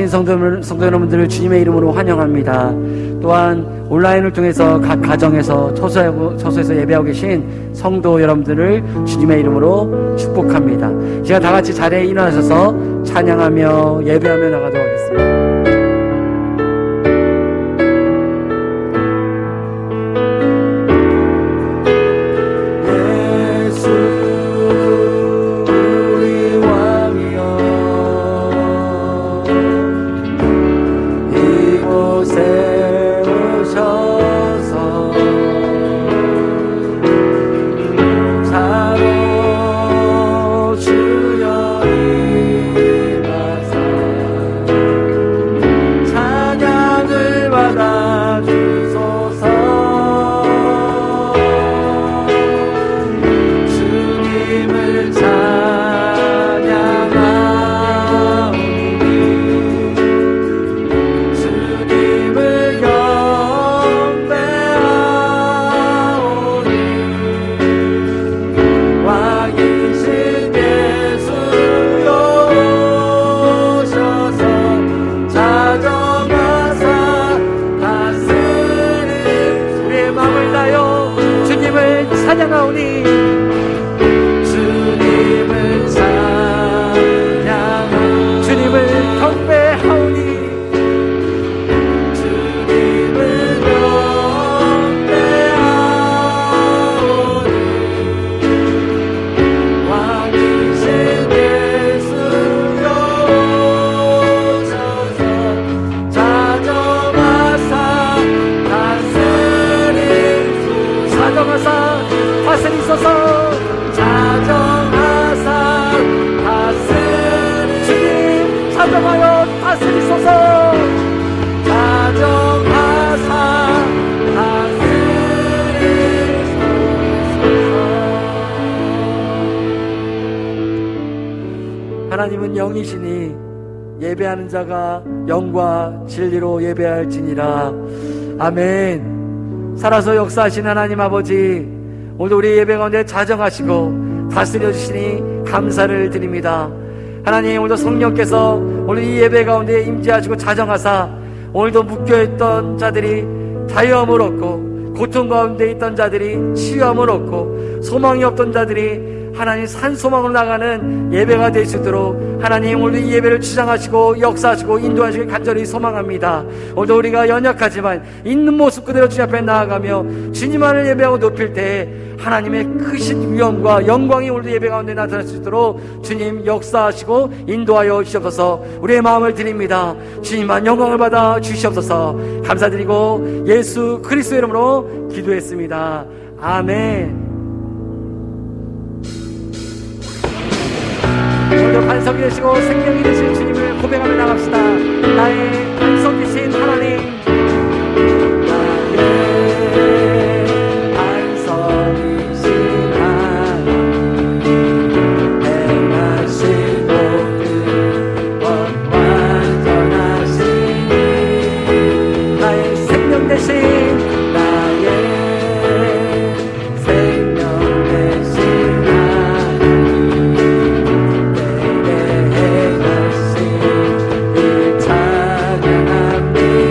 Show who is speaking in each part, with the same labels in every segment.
Speaker 1: 성도 여러분들을 주님의 이름으로 환영합니다. 또한 온라인을 통해서 각 가정에서 처소에서 예배하고 계신 성도 여러분들을 주님의 이름으로 축복합니다. 제가 다 같이 자리에 일어나셔서 찬양하며 예배하며 나가도록 하겠습니다.
Speaker 2: 찬양하오니 주님을 찬양하오니 주님을 경배하오니 주님을 경배하오니 왕이신 예수여 오셔서 자정하사 다스리소서 자정하사 주님 자정하여 다스리소서 자정하사 다스리소서. 하나님은 영이시니 예배하는 자가 영과 진리로 예배할지니라. 아멘. 살아서 역사하신 하나님 아버지, 오늘 우리 예배 가운데 자정하시고 다스려 주시니 감사를 드립니다. 하나님, 오늘도 성령께서 오늘 이 예배 가운데 임재하시고 자정하사 오늘도 묶여있던 자들이 자유함을 얻고, 고통 가운데 있던 자들이 치유함을 얻고, 소망이 없던 자들이 하나님 산소망으로 나가는 예배가 될 수 있도록 하나님 오늘 이 예배를 주장하시고 역사하시고 인도하시길 간절히 소망합니다. 오늘도 우리가 연약하지만 있는 모습 그대로 주님 앞에 나아가며 주님만을 예배하고 높일 때 하나님의 크신 위엄과 영광이 오늘도 예배 가운데 나타날 수 있도록 주님 역사하시고 인도하여 주시옵소서. 우리의 마음을 드립니다. 주님만 영광을 받아 주시옵소서. 감사드리고 예수 그리스도의 이름으로 기도했습니다. 아멘. 오늘도 반석이 되시고 생명이 되신 주님을 고백하며 나갑시다. 나의 반석이신 하나님, 나의 반석이신 하나님, 행하신 모든 것 완전하시니 나의 생명 되신 찬양합니다.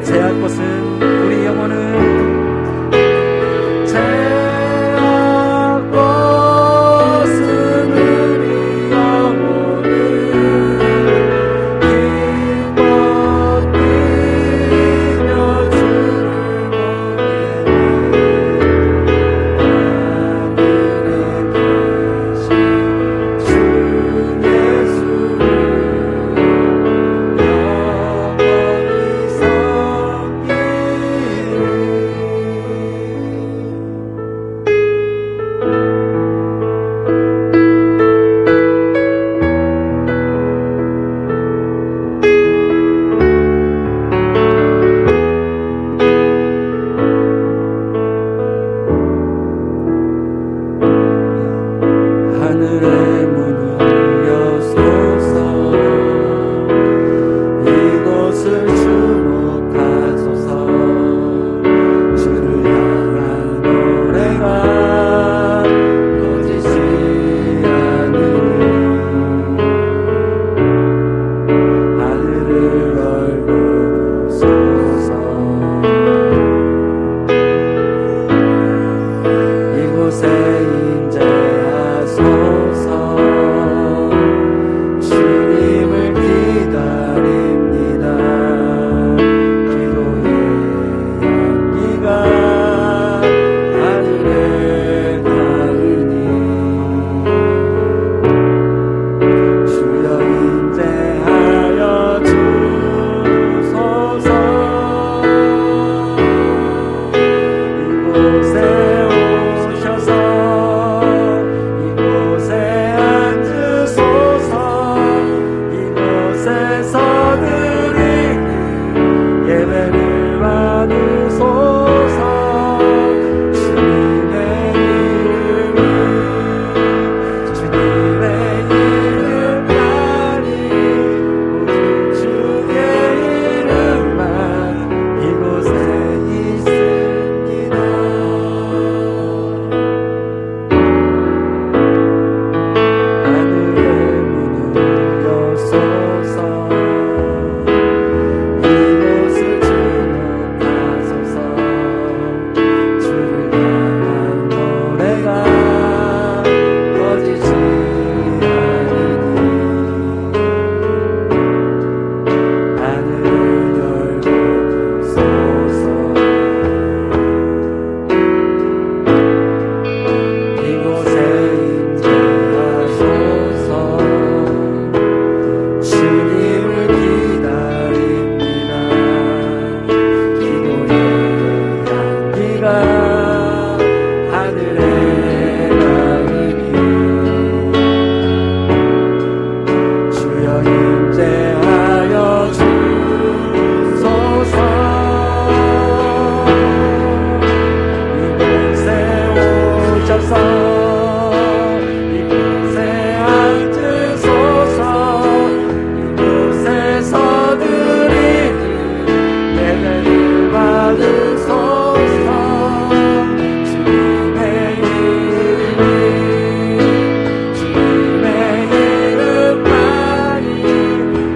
Speaker 2: 죄악 벗은 우리 영혼을 기뻐 뛰며 주를 하늘의 문을 여소서 이곳을 주목하소서 주를 향한 노래가 꺼지지 않으니 하늘을 열고 보소서 이곳에 인재하소서 주님을 기다립니다 기도의 향기가 하늘에 닿으니 주여 인재하여 주소서 이곳에 오셔서 이곳에 앉으소서 이곳에서 드리는 예배를 받으소서 주님의 이름만이 오직 주의 이름만 이곳에 있습니다 하늘의 문을 여소서 이곳을 주목하소서 주를 향한 노래가 꺼지지 않으니 하늘을 열고 보소서 이곳에 인재하소서 주님을 기다립니다 기도의 향기가 하늘에 닿으니 주여 인재하여 주소서 이곳에 오셔서 이곳에 앉으소서 이곳에서 드리는 예배를 받으소서 주님의 이름만이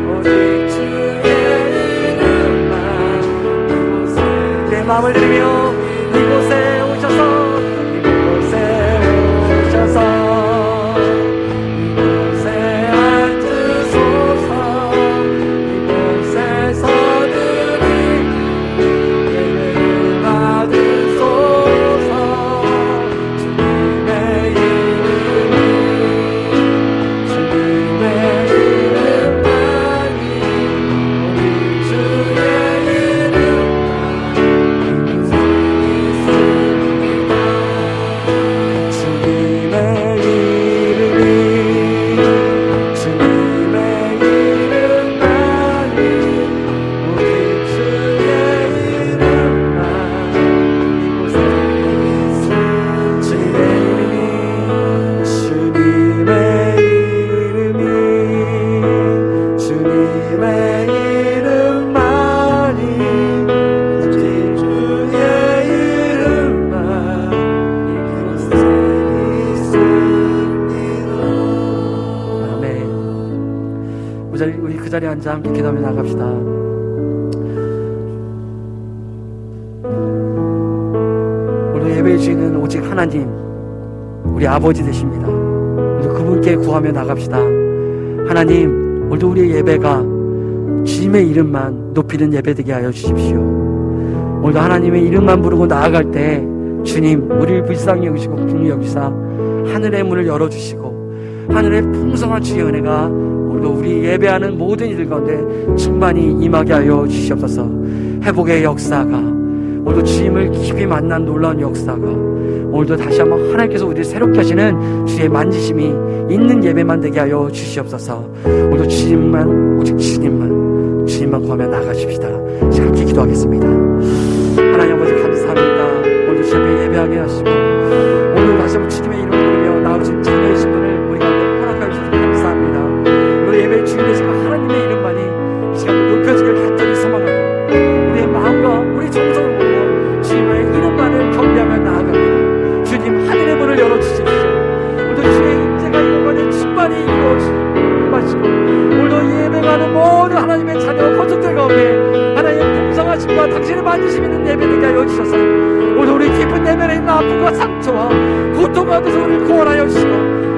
Speaker 2: 오직 주의 이름만 이곳에 내 마음을 드리며 이곳에 오셔서 이곳에 오셔서 이곳에 앉으소서 이곳에서 드리는 예배를 받으소서 주님의 이름만이 오직 주의 이름만 앉아 함께 기도하며 나갑시다. 오늘 예배의 주인은 오직 하나님, 우리 아버지 되십니다. 우리 그분께 구하며 나갑시다. 하나님, 오늘도 우리의 예배가 주님의 이름만 높이는 예배되게 하여 주십시오. 오늘도 하나님의 이름만 부르고 나아갈 때 주님, 우리를 불쌍히 여기시고 긍휼히 여기사 하늘의 문을 열어주시고 하늘의 풍성한 주의 은혜가 오늘도 우리 예배하는 모든 이들 가운데 충만히 임하게 하여 주시옵소서. 회복의 역사가, 오늘도 주님을 깊이 만난 놀라운 역사가, 오늘도 다시 한번 하나님께서 우리를 새롭게 하시는 주의 만지심이 있는 예배만 되게 하여 주시옵소서. 오늘도 주님만, 오직 주님만 구하며 나가십시다. 함께 기도하겠습니다. 하나님 아버지 감사합니다. 오늘도 주님의 예배하게 하시고 오늘 다시 한번 주님의 이름을 부르며 나오신 자녀의 신분을 우리 가운데 허락하여 주셔서 감사합니다. 오늘 예배의 주인 되시고 하나님의 이름만이 이 시간도 높여지길 간절히 소망하고 우리의 마음과 우리 정성을 모으고 주님의 이름만을 경배하며 나아갑니다. 주님, 하늘의 문을 열어주십시오. 오늘도 주의 임재가 이곳만에 충만히 임하시고 오늘도 예배가는 모든 하나님의 자녀 가족들 가운데 하나님의 풍성하심과 당신의 만지심 있는 예배되게 하여 주셔서 오늘 우리 깊은 내면에 있는 아픔과 상처와 고통 가운데서 우리를 구원하여 주시고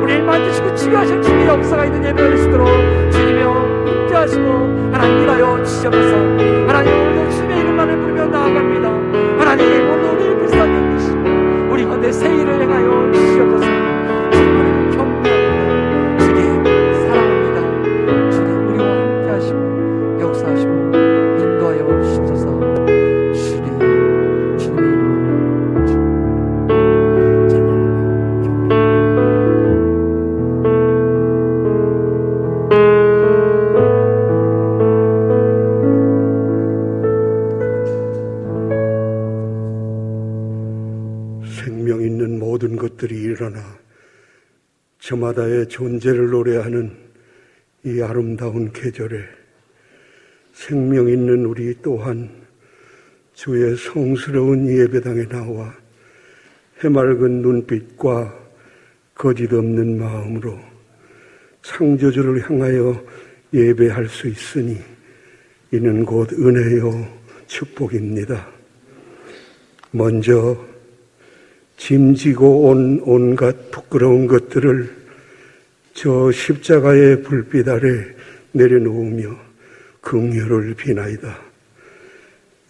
Speaker 2: 우리를 만지시고 치유하실 주님의 역사가 있는 예배가 될 수 있도록 주님이여 임재하시고 하나님 일하여 주시옵소서. 하나님, 오늘도 주님의 이름만을 부르며 나아갑니다. 하나님, 오늘도 우리를 불쌍히 여기시고 우리 가운데 새 일을 행하여 주시옵소서. 주님을 경배합니다. 주님 사랑합니다. 주님 우리와 함께 하시고 역사하시고 인도하여 주시옵소서. 주님의 이름으로
Speaker 3: 생명 있는 모든 것들이 일어나 저마다의 존재를 노래하는 이 아름다운 계절에 생명 있는 우리 또한 주의 성스러운 예배당에 나와 해맑은 눈빛과 거짓 없는 마음으로 창조주를 향하여 예배할 수 있으니 이는 곧 은혜요 축복입니다. 먼저 짐지고 온 온갖 부끄러운 것들을 저 십자가의 불빛 아래 내려놓으며 긍휼을 비나이다.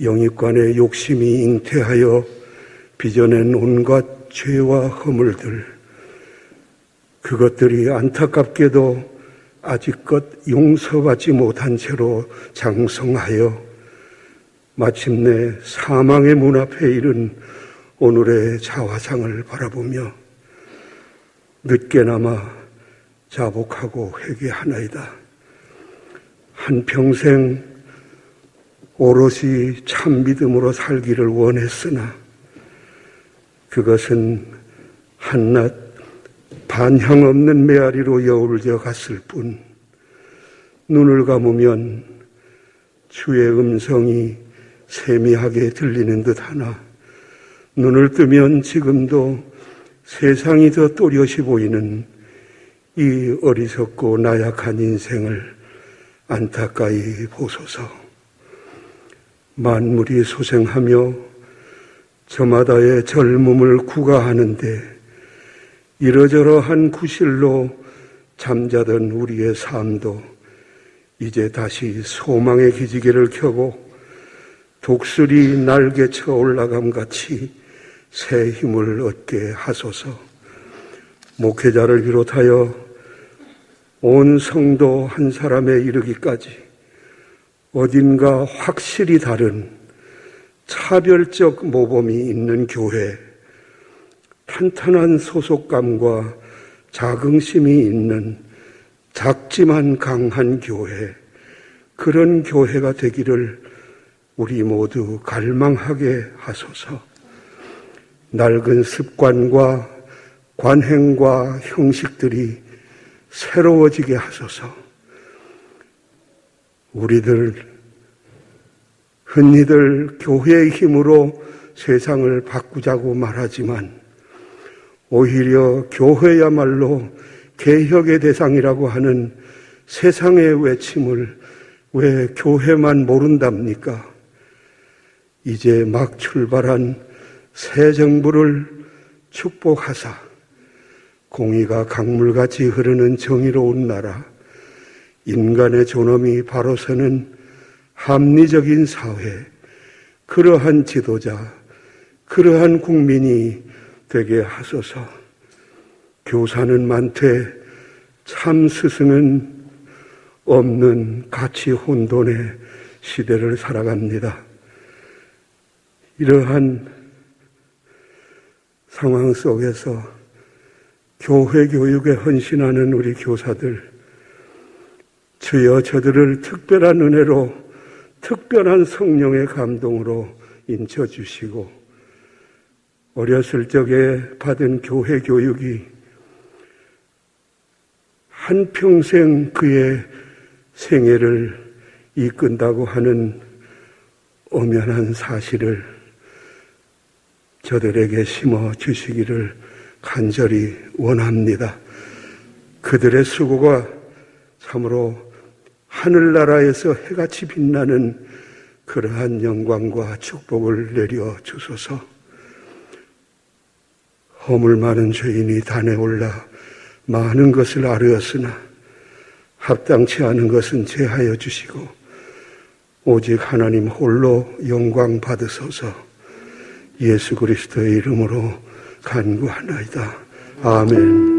Speaker 3: 영입관의 욕심이 잉태하여 빚어낸 온갖 죄와 허물들, 그것들이 안타깝게도 아직껏 용서받지 못한 채로 장성하여 마침내 사망의 문 앞에 이른 오늘의 자화상을 바라보며 늦게나마 자복하고 회개하나이다. 한평생 오롯이 참 믿음으로 살기를 원했으나 그것은 한낱 반향 없는 메아리로 여울져 갔을 뿐, 눈을 감으면 주의 음성이 세미하게 들리는 듯하나 눈을 뜨면 지금도 세상이 더 또렷이 보이는 이 어리석고 나약한 인생을 안타까이 보소서. 만물이 소생하며 저마다의 젊음을 구가하는데 이러저러한 구실로 잠자던 우리의 삶도 이제 다시 소망의 기지개를 켜고 독수리 날개쳐 올라감 같이 새 힘을 얻게 하소서. 목회자를 비롯하여 온 성도 한 사람에 이르기까지 어딘가 확실히 다른 차별적 모범이 있는 교회, 탄탄한 소속감과 자긍심이 있는 작지만 강한 교회, 그런 교회가 되기를 우리 모두 갈망하게 하소서. 낡은 습관과 관행과 형식들이 새로워지게 하소서. 우리들 흔히들 교회의 힘으로 세상을 바꾸자고 말하지만 오히려 교회야말로 개혁의 대상이라고 하는 세상의 외침을 왜 교회만 모른답니까? 이제 막 출발한 새 정부를 축복하사 공의가 강물같이 흐르는 정의로운 나라, 인간의 존엄이 바로 서는 합리적인 사회, 그러한 지도자, 그러한 국민이 되게 하소서. 교사는 많되 참 스승은 없는 가치 혼돈의 시대를 살아갑니다. 이러한 상황 속에서 교회 교육에 헌신하는 우리 교사들, 주여 저들을 특별한 은혜로, 특별한 성령의 감동으로 인쳐주시고, 어렸을 적에 받은 교회 교육이 한평생 그의 생애를 이끈다고 하는 엄연한 사실을 저들에게 심어 주시기를 간절히 원합니다. 그들의 수고가 참으로 하늘나라에서 해같이 빛나는 그러한 영광과 축복을 내려 주소서. 허물 많은 죄인이 단에 올라 많은 것을 아뢰었으나 합당치 않은 것은 제하여 주시고 오직 하나님 홀로 영광 받으소서. 예수 그리스도의 이름으로 간구하나이다. 아멘.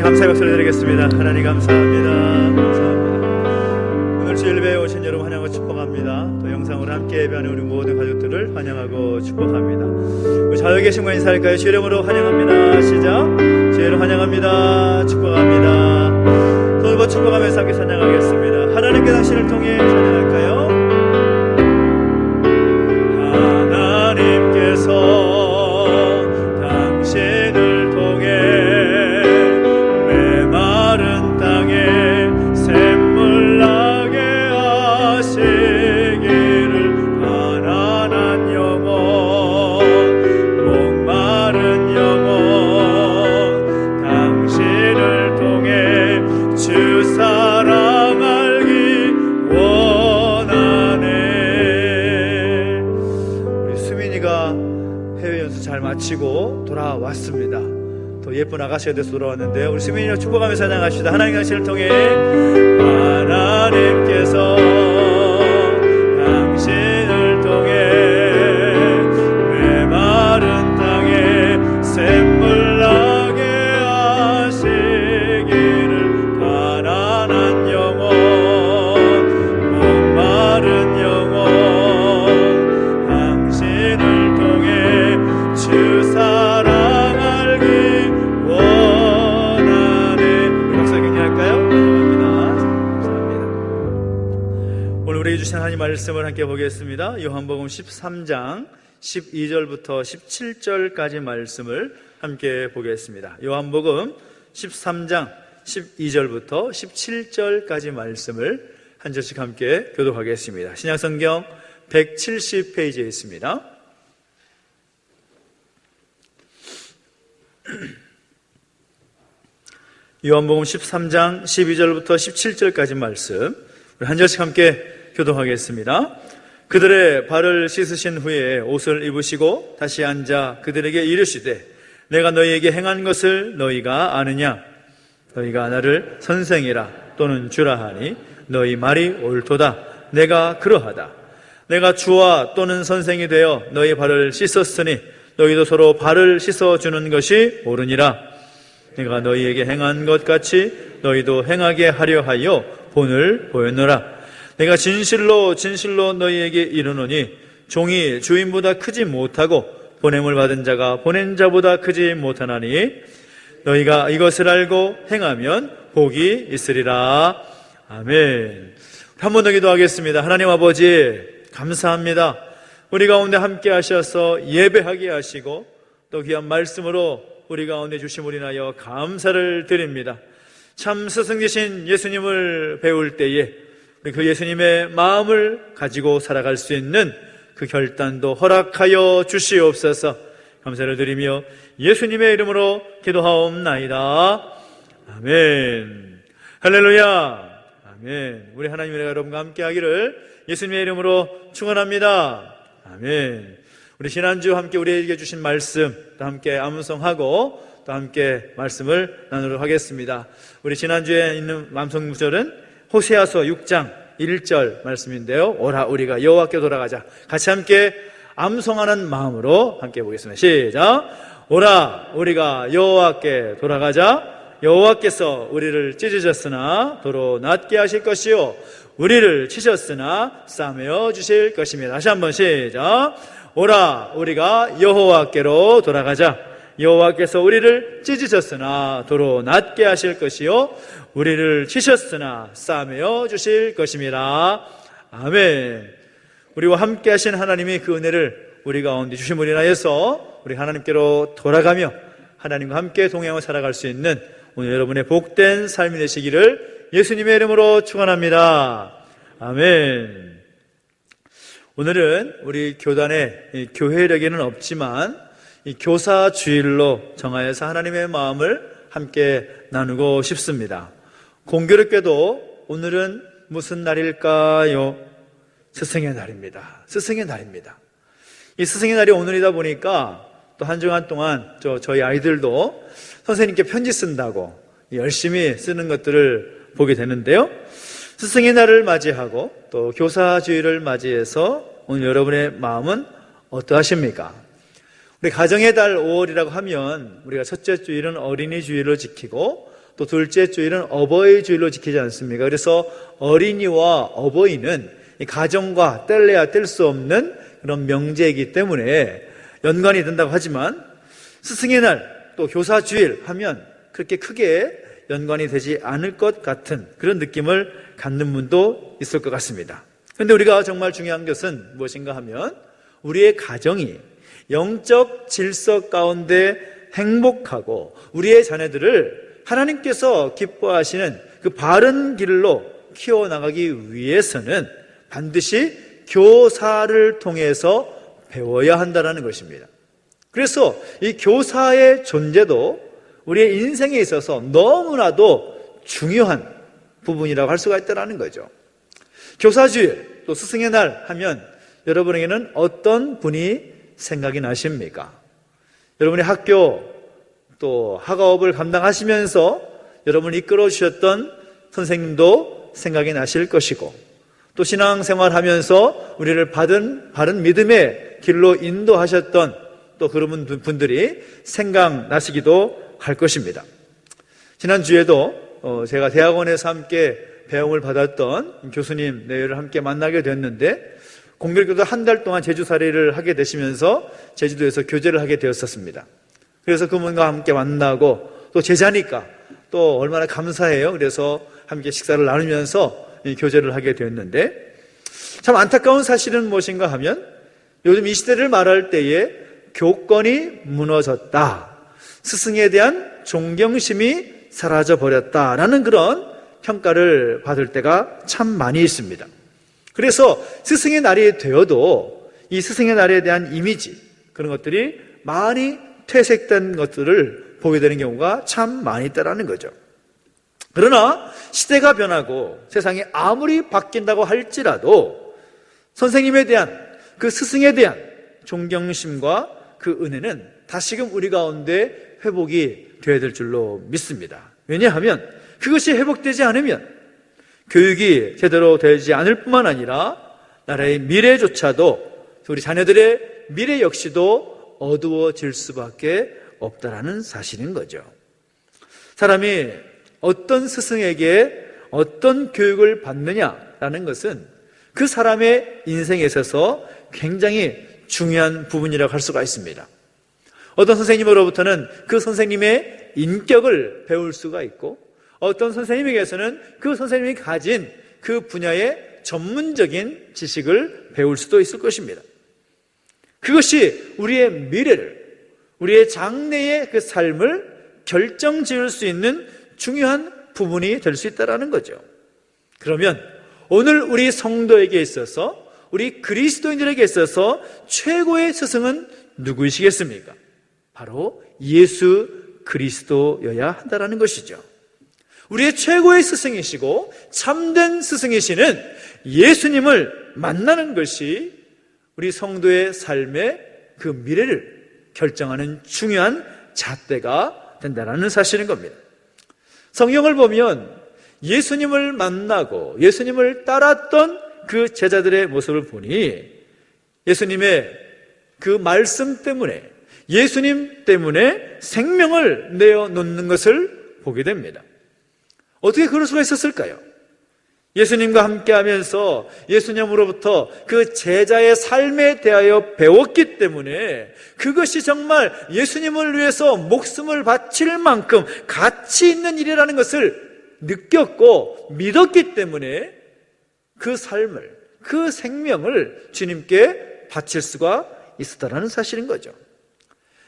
Speaker 4: 감사의 박수를 드리겠습니다. 하나님 감사합니다. 감사합니다. 오늘 주일 예배에 오신 여러분 환영하고 축복합니다. 또 영상으로 함께 예배하는 우리 모든 가족들을 환영하고 축복합니다. 우리 좌우에 계신 분 인사할까요? 주의 이름으로 환영합니다. 시작. 주의 이름 환영합니다. 축복합니다. 손을 축복하면서 함께 찬양하겠습니다. 하나님께 당신을 통해 찬양할까요? 하나님께서 당신을 통해 마치고 돌아왔습니다. 또 예쁜 아가씨가 돼서 돌아왔는데요. 우리 수민이를 축복하면서 찬양합시다. 하나님 당신을 통해 하나님께서 당신을 통해 메마른 땅에 샘물 나게 하시기를 가난한 영혼 목마른 영혼 당신을 통해 주 사랑 알기 원하네. 우리 박수 경례할까요? 감사합니다. 오늘 우리에게 주신 하나님 말씀을 함께 보겠습니다. 요한복음 13장 12절부터 17절까지 말씀을 함께 보겠습니다. 요한복음 13장 12절부터 17절까지 말씀을 한 절씩 함께 교독하겠습니다. 신약성경 170페이지에 있습니다. 요한복음 13장 12절부터 17절까지 말씀 우리 한 절씩 함께 교독하겠습니다. 그들의 발을 씻으신 후에 옷을 입으시고 다시 앉아 그들에게 이르시되 내가 너희에게 행한 것을 너희가 아느냐? 너희가 나를 선생이라 또는 주라 하니 너희 말이 옳도다. 내가 그러하다. 내가 주와 또는 선생이 되어 너희 발을 씻었으니 너희도 서로 발을 씻어주는 것이 옳으니라. 내가 너희에게 행한 것 같이 너희도 행하게 하려 하여 본을 보였노라. 내가 진실로 진실로 너희에게 이르노니 종이 주인보다 크지 못하고 보냄을 받은 자가 보낸 자보다 크지 못하나니 너희가 이것을 알고 행하면 복이 있으리라. 아멘. 한 번 더 기도하겠습니다. 하나님 아버지 감사합니다. 우리 가운데 함께 하셔서 예배하게 하시고 또 귀한 말씀으로 우리 가운데 주심을 인하여 감사를 드립니다. 참 스승이신 예수님을 배울 때에 그 예수님의 마음을 가지고 살아갈 수 있는 그 결단도 허락하여 주시옵소서. 감사를 드리며 예수님의 이름으로 기도하옵나이다. 아멘. 할렐루야. 아멘. 우리 하나님의 여러분과 함께 하기를 예수님의 이름으로 축원합니다. 아멘. 우리 지난주 함께 우리에게 주신 말씀 또 함께 암송하고 또 함께 말씀을 나누도록 하겠습니다. 우리 지난주에 있는 암송 구절은 호세아서 6장 1절 말씀인데요. 오라 우리가 여호와께 돌아가자. 같이 함께 암송하는 마음으로 함께 보겠습니다. 시작. 오라 우리가 여호와께 돌아가자. 여호와께서 우리를 찢으셨으나 도로 낫게 하실 것이요 우리를 치셨으나 싸매어 주실 것입니다. 다시 한번 시작. 오라 우리가 여호와께로 돌아가자. 여호와께서 우리를 찢으셨으나 도로 낫게 하실 것이요 우리를 치셨으나 싸매어 주실 것입니다. 아멘. 우리와 함께 하신 하나님이 그 은혜를 우리 가운데 주심으로 인하여서 우리 하나님께로 돌아가며 하나님과 함께 동행하며 살아갈 수 있는 오늘 여러분의 복된 삶이 되시기를 예수님의 이름으로 축원합니다. 아멘. 오늘은 우리 교단의 교회력에는 없지만 이 교사 주일로 정하여서 하나님의 마음을 함께 나누고 싶습니다. 공교롭게도 오늘은 무슨 날일까요? 스승의 날입니다. 스승의 날입니다. 이 스승의 날이 오늘이다 보니까 또 한 주간 동안 저희 아이들도 선생님께 편지 쓴다고 열심히 쓰는 것들을 보게 되는데요. 스승의 날을 맞이하고 또 교사주일을 맞이해서 오늘 여러분의 마음은 어떠하십니까? 우리 가정의 달 5월이라고 하면 우리가 첫째 주일은 어린이 주일로 지키고 또 둘째 주일은 어버이 주일로 지키지 않습니까? 그래서 어린이와 어버이는 이 가정과 뗄래야 뗄 수 없는 그런 명제이기 때문에 연관이 된다고 하지만 스승의 날 또 교사 주일 하면 그렇게 크게 연관이 되지 않을 것 같은 그런 느낌을 갖는 분도 있을 것 같습니다. 그런데 우리가 정말 중요한 것은 무엇인가 하면 우리의 가정이 영적 질서 가운데 행복하고 우리의 자녀들을 하나님께서 기뻐하시는 그 바른 길로 키워나가기 위해서는 반드시 교사를 통해서 배워야 한다는 것입니다. 그래서 이 교사의 존재도 우리의 인생에 있어서 너무나도 중요한 부분이라고 할 수가 있다는 거죠. 교사주일 또 스승의 날 하면 여러분에게는 어떤 분이 생각이 나십니까? 여러분의 학교 또 학업을 감당하시면서 여러분을 이끌어 주셨던 선생님도 생각이 나실 것이고 또 신앙생활하면서 우리를 바른 믿음의 길로 인도하셨던 또 그런 분들이 생각나시기도 할 것입니다. 지난주에도 제가 대학원에서 함께 배움을 받았던 교수님 네를 함께 만나게 됐는데 공교롭게도 한 달 동안 제주살이를 하게 되시면서 제주도에서 교제를 하게 되었었습니다. 그래서 그분과 함께 만나고 또 제자니까 또 얼마나 감사해요. 그래서 함께 식사를 나누면서 교제를 하게 되었는데 참 안타까운 사실은 무엇인가 하면 요즘 이 시대를 말할 때에 교권이 무너졌다, 스승에 대한 존경심이 사라져버렸다라는 그런 평가를 받을 때가 참 많이 있습니다. 그래서 스승의 날이 되어도 이 스승의 날에 대한 이미지 그런 것들이 많이 퇴색된 것들을 보게 되는 경우가 참 많이 있다는 거죠. 그러나 시대가 변하고 세상이 아무리 바뀐다고 할지라도 선생님에 대한 그 스승에 대한 존경심과 그 은혜는 다시금 우리 가운데 회복이 되어야 될 줄로 믿습니다. 왜냐하면 그것이 회복되지 않으면 교육이 제대로 되지 않을 뿐만 아니라 나라의 미래조차도 우리 자녀들의 미래 역시도 어두워질 수밖에 없다라는 사실인 거죠. 사람이 어떤 스승에게 어떤 교육을 받느냐라는 것은 그 사람의 인생에 있어서 굉장히 중요한 부분이라고 할 수가 있습니다. 어떤 선생님으로부터는 그 선생님의 인격을 배울 수가 있고 어떤 선생님에게서는 그 선생님이 가진 그 분야의 전문적인 지식을 배울 수도 있을 것입니다. 그것이 우리의 미래를, 우리의 장래의 그 삶을 결정지을 수 있는 중요한 부분이 될 수 있다는 거죠. 그러면 오늘 우리 성도에게 있어서 우리 그리스도인들에게 있어서 최고의 스승은 누구이시겠습니까? 바로 예수 그리스도여야 한다는 것이죠. 우리의 최고의 스승이시고 참된 스승이시는 예수님을 만나는 것이 우리 성도의 삶의 그 미래를 결정하는 중요한 잣대가 된다는 사실인 겁니다. 성경을 보면 예수님을 만나고 예수님을 따랐던 그 제자들의 모습을 보니 예수님의 그 말씀 때문에 예수님 때문에 생명을 내어놓는 것을 보게 됩니다. 어떻게 그럴 수가 있었을까요? 예수님과 함께 하면서 예수님으로부터 그 제자의 삶에 대하여 배웠기 때문에 그것이 정말 예수님을 위해서 목숨을 바칠 만큼 가치 있는 일이라는 것을 느꼈고 믿었기 때문에 그 삶을, 그 생명을 주님께 바칠 수가 있었다는 사실인 거죠.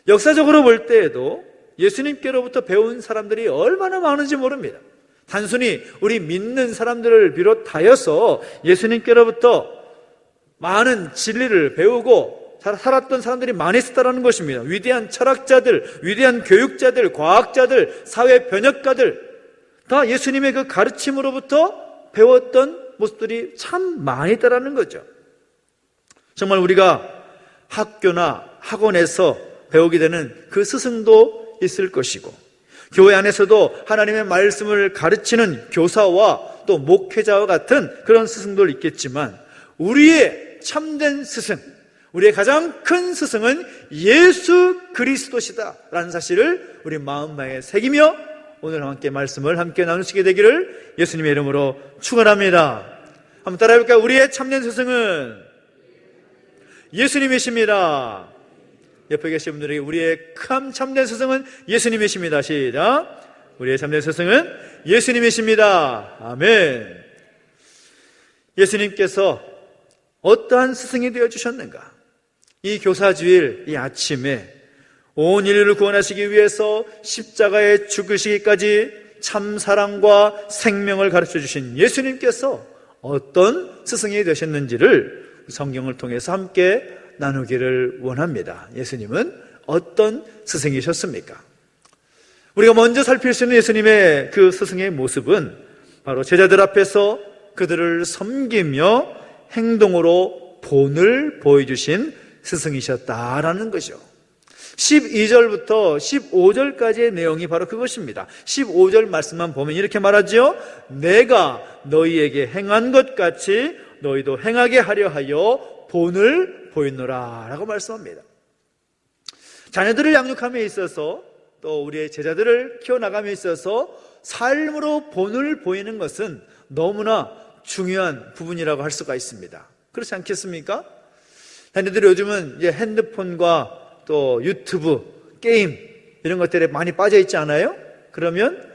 Speaker 4: 역사적으로 볼 때에도 예수님께로부터 배운 사람들이 얼마나 많은지 모릅니다. 단순히 우리 믿는 사람들을 비롯하여서 예수님께로부터 많은 진리를 배우고 살았던 사람들이 많이 있었다는 것입니다. 위대한 철학자들, 위대한 교육자들, 과학자들, 사회 변혁가들 다 예수님의 그 가르침으로부터 배웠던 모습들이 참 많이 있다는 거죠. 정말 우리가 학교나 학원에서 배우게 되는 그 스승도 있을 것이고 교회 안에서도 하나님의 말씀을 가르치는 교사와 또 목회자와 같은 그런 스승도 있겠지만 우리의 참된 스승, 우리의 가장 큰 스승은 예수 그리스도시다 라는 사실을 우리 마음에 새기며 오늘 함께 말씀을 함께 나누시게 되기를 예수님의 이름으로 축원합니다. 한번 따라해볼까요? 우리의 참된 스승은 예수님이십니다. 옆에 계신 분들에게 우리의 참된 스승은 예수님이십니다. 시작. 우리의 참된 스승은 예수님이십니다. 아멘. 예수님께서 어떠한 스승이 되어주셨는가? 이 교사주일 이 아침에 온 인류를 구원하시기 위해서 십자가에 죽으시기까지 참 사랑과 생명을 가르쳐 주신 예수님께서 어떤 스승이 되셨는지를 성경을 통해서 함께 나누기를 원합니다. 예수님은 어떤 스승이셨습니까? 우리가 먼저 살필 수 있는 예수님의 그 스승의 모습은 바로 제자들 앞에서 그들을 섬기며 행동으로 본을 보여주신 스승이셨다라는 것이죠. 12절부터 15절까지의 내용이 바로 그것입니다. 15절 말씀만 보면 이렇게 말하죠. 내가 너희에게 행한 것 같이 너희도 행하게 하려 하여 본을 보이노라 라고 말씀합니다. 자녀들을 양육함에 있어서 또 우리의 제자들을 키워나감에 있어서 삶으로 본을 보이는 것은 너무나 중요한 부분이라고 할 수가 있습니다. 그렇지 않겠습니까? 자녀들이 요즘은 이제 핸드폰과 또 유튜브, 게임 이런 것들에 많이 빠져 있지 않아요? 그러면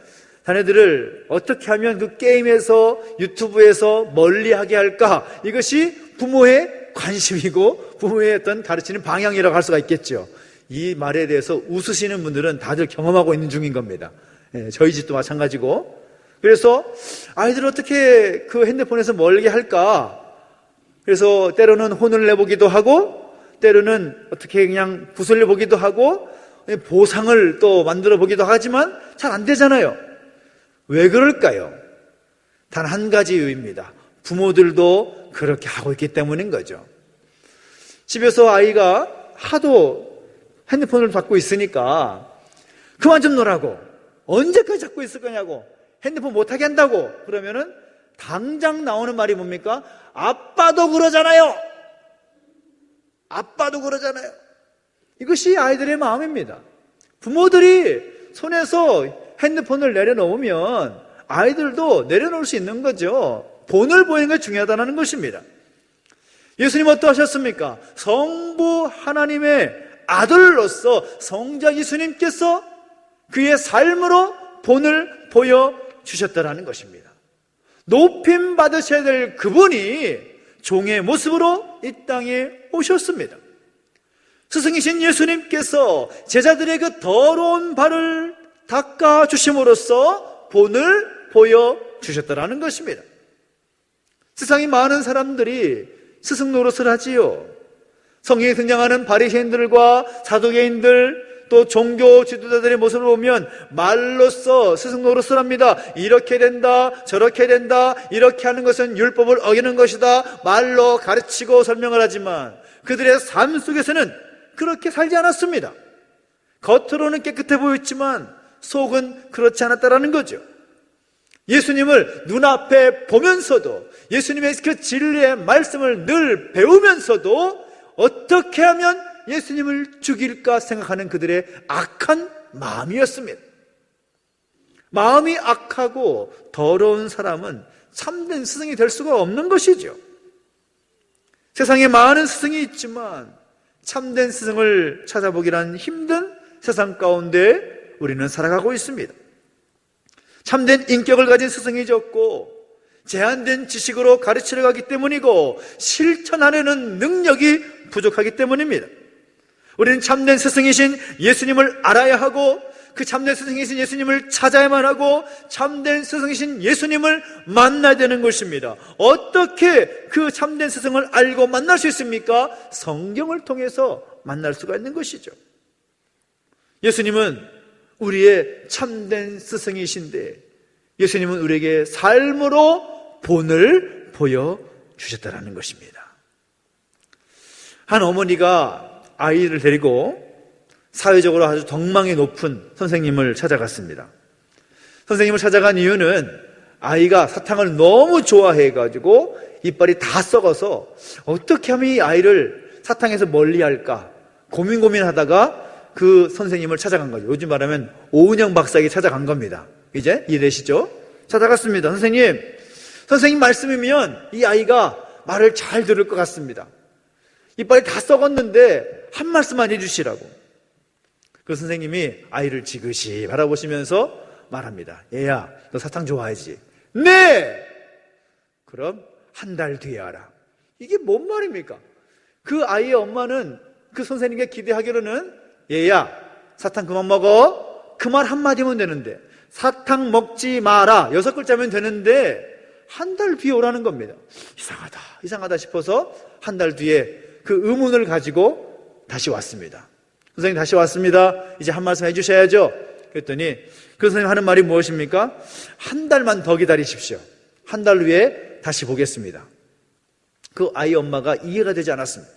Speaker 4: 자녀들을 어떻게 하면 그 게임에서 유튜브에서 멀리하게 할까? 이것이 부모의 관심이고 부모의 어떤 가르치는 방향이라고 할 수가 있겠죠. 이 말에 대해서 웃으시는 분들은 다들 경험하고 있는 중인 겁니다. 저희 집도 마찬가지고. 그래서 아이들을 어떻게 그 핸드폰에서 멀게 할까? 그래서 때로는 혼을 내보기도 하고 때로는 어떻게 그냥 부술려 보기도 하고 보상을 또 만들어 보기도 하지만 잘 안 되잖아요. 왜 그럴까요? 단 한 가지 이유입니다. 부모들도 그렇게 하고 있기 때문인 거죠. 집에서 아이가 하도 핸드폰을 잡고 있으니까 그만 좀 놀라고, 언제까지 잡고 있을 거냐고, 핸드폰 못하게 한다고 그러면은 당장 나오는 말이 뭡니까? 아빠도 그러잖아요. 아빠도 그러잖아요. 이것이 아이들의 마음입니다. 부모들이 손에서 핸드폰을 내려놓으면 아이들도 내려놓을 수 있는 거죠. 본을 보이는 게 중요하다는 것입니다. 예수님 어떠하셨습니까? 성부 하나님의 아들로서 성자 예수님께서 그의 삶으로 본을 보여주셨다는 것입니다. 높임 받으셔야 될 그분이 종의 모습으로 이 땅에 오셨습니다. 스승이신 예수님께서 제자들의 그 더러운 발을 닦아주심으로써 본을 보여주셨다는 것입니다. 세상에 많은 사람들이 스승 노릇을 하지요. 성경에 등장하는 바리새인들과 사두개인들 또 종교 지도자들의 모습을 보면 말로써 스승 노릇을 합니다. 이렇게 된다, 저렇게 된다, 이렇게 하는 것은 율법을 어기는 것이다, 말로 가르치고 설명을 하지만 그들의 삶 속에서는 그렇게 살지 않았습니다. 겉으로는 깨끗해 보였지만 속은 그렇지 않았다라는 거죠. 예수님을 눈앞에 보면서도 예수님의 그 진리의 말씀을 늘 배우면서도 어떻게 하면 예수님을 죽일까 생각하는 그들의 악한 마음이었습니다. 마음이 악하고 더러운 사람은 참된 스승이 될 수가 없는 것이죠. 세상에 많은 스승이 있지만 참된 스승을 찾아보기란 힘든 세상 가운데 우리는 살아가고 있습니다. 참된 인격을 가진 스승이 적고 제한된 지식으로 가르치려 가기 때문이고 실천하려는 능력이 부족하기 때문입니다. 우리는 참된 스승이신 예수님을 알아야 하고 그 참된 스승이신 예수님을 찾아야만 하고 참된 스승이신 예수님을 만나야 되는 것입니다. 어떻게 그 참된 스승을 알고 만날 수 있습니까? 성경을 통해서 만날 수가 있는 것이죠. 예수님은 우리의 참된 스승이신데 예수님은 우리에게 삶으로 본을 보여주셨다는 것입니다. 한 어머니가 아이를 데리고 사회적으로 아주 덕망이 높은 선생님을 찾아갔습니다. 선생님을 찾아간 이유는 아이가 사탕을 너무 좋아해가지고 이빨이 다 썩어서 어떻게 하면 이 아이를 사탕에서 멀리 할까 고민하다가 그 선생님을 찾아간 거죠. 요즘 말하면 오은영 박사에게 찾아간 겁니다. 이제 이해되시죠? 찾아갔습니다. 선생님 말씀이면 이 아이가 말을 잘 들을 것 같습니다. 이빨이 다 썩었는데 한 말씀만 해주시라고. 그 선생님이 아이를 지그시 바라보시면서 말합니다. 얘야, 너 사탕 좋아하지? 네! 그럼 한 달 뒤에 하라. 이게 뭔 말입니까? 그 아이의 엄마는 그 선생님께 기대하기로는 얘야, 사탕 그만 먹어. 그 말 한마디면 되는데 사탕 먹지 마라 6글자면 되는데 한 달 뒤에 오라는 겁니다. 이상하다 싶어서 한 달 뒤에 그 의문을 가지고 다시 왔습니다. 선생님 다시 왔습니다. 이제 한 말씀 해주셔야죠. 그랬더니 그 선생님 하는 말이 무엇입니까? 한 달만 더 기다리십시오. 한 달 후에 다시 보겠습니다. 그 아이 엄마가 이해가 되지 않았습니다.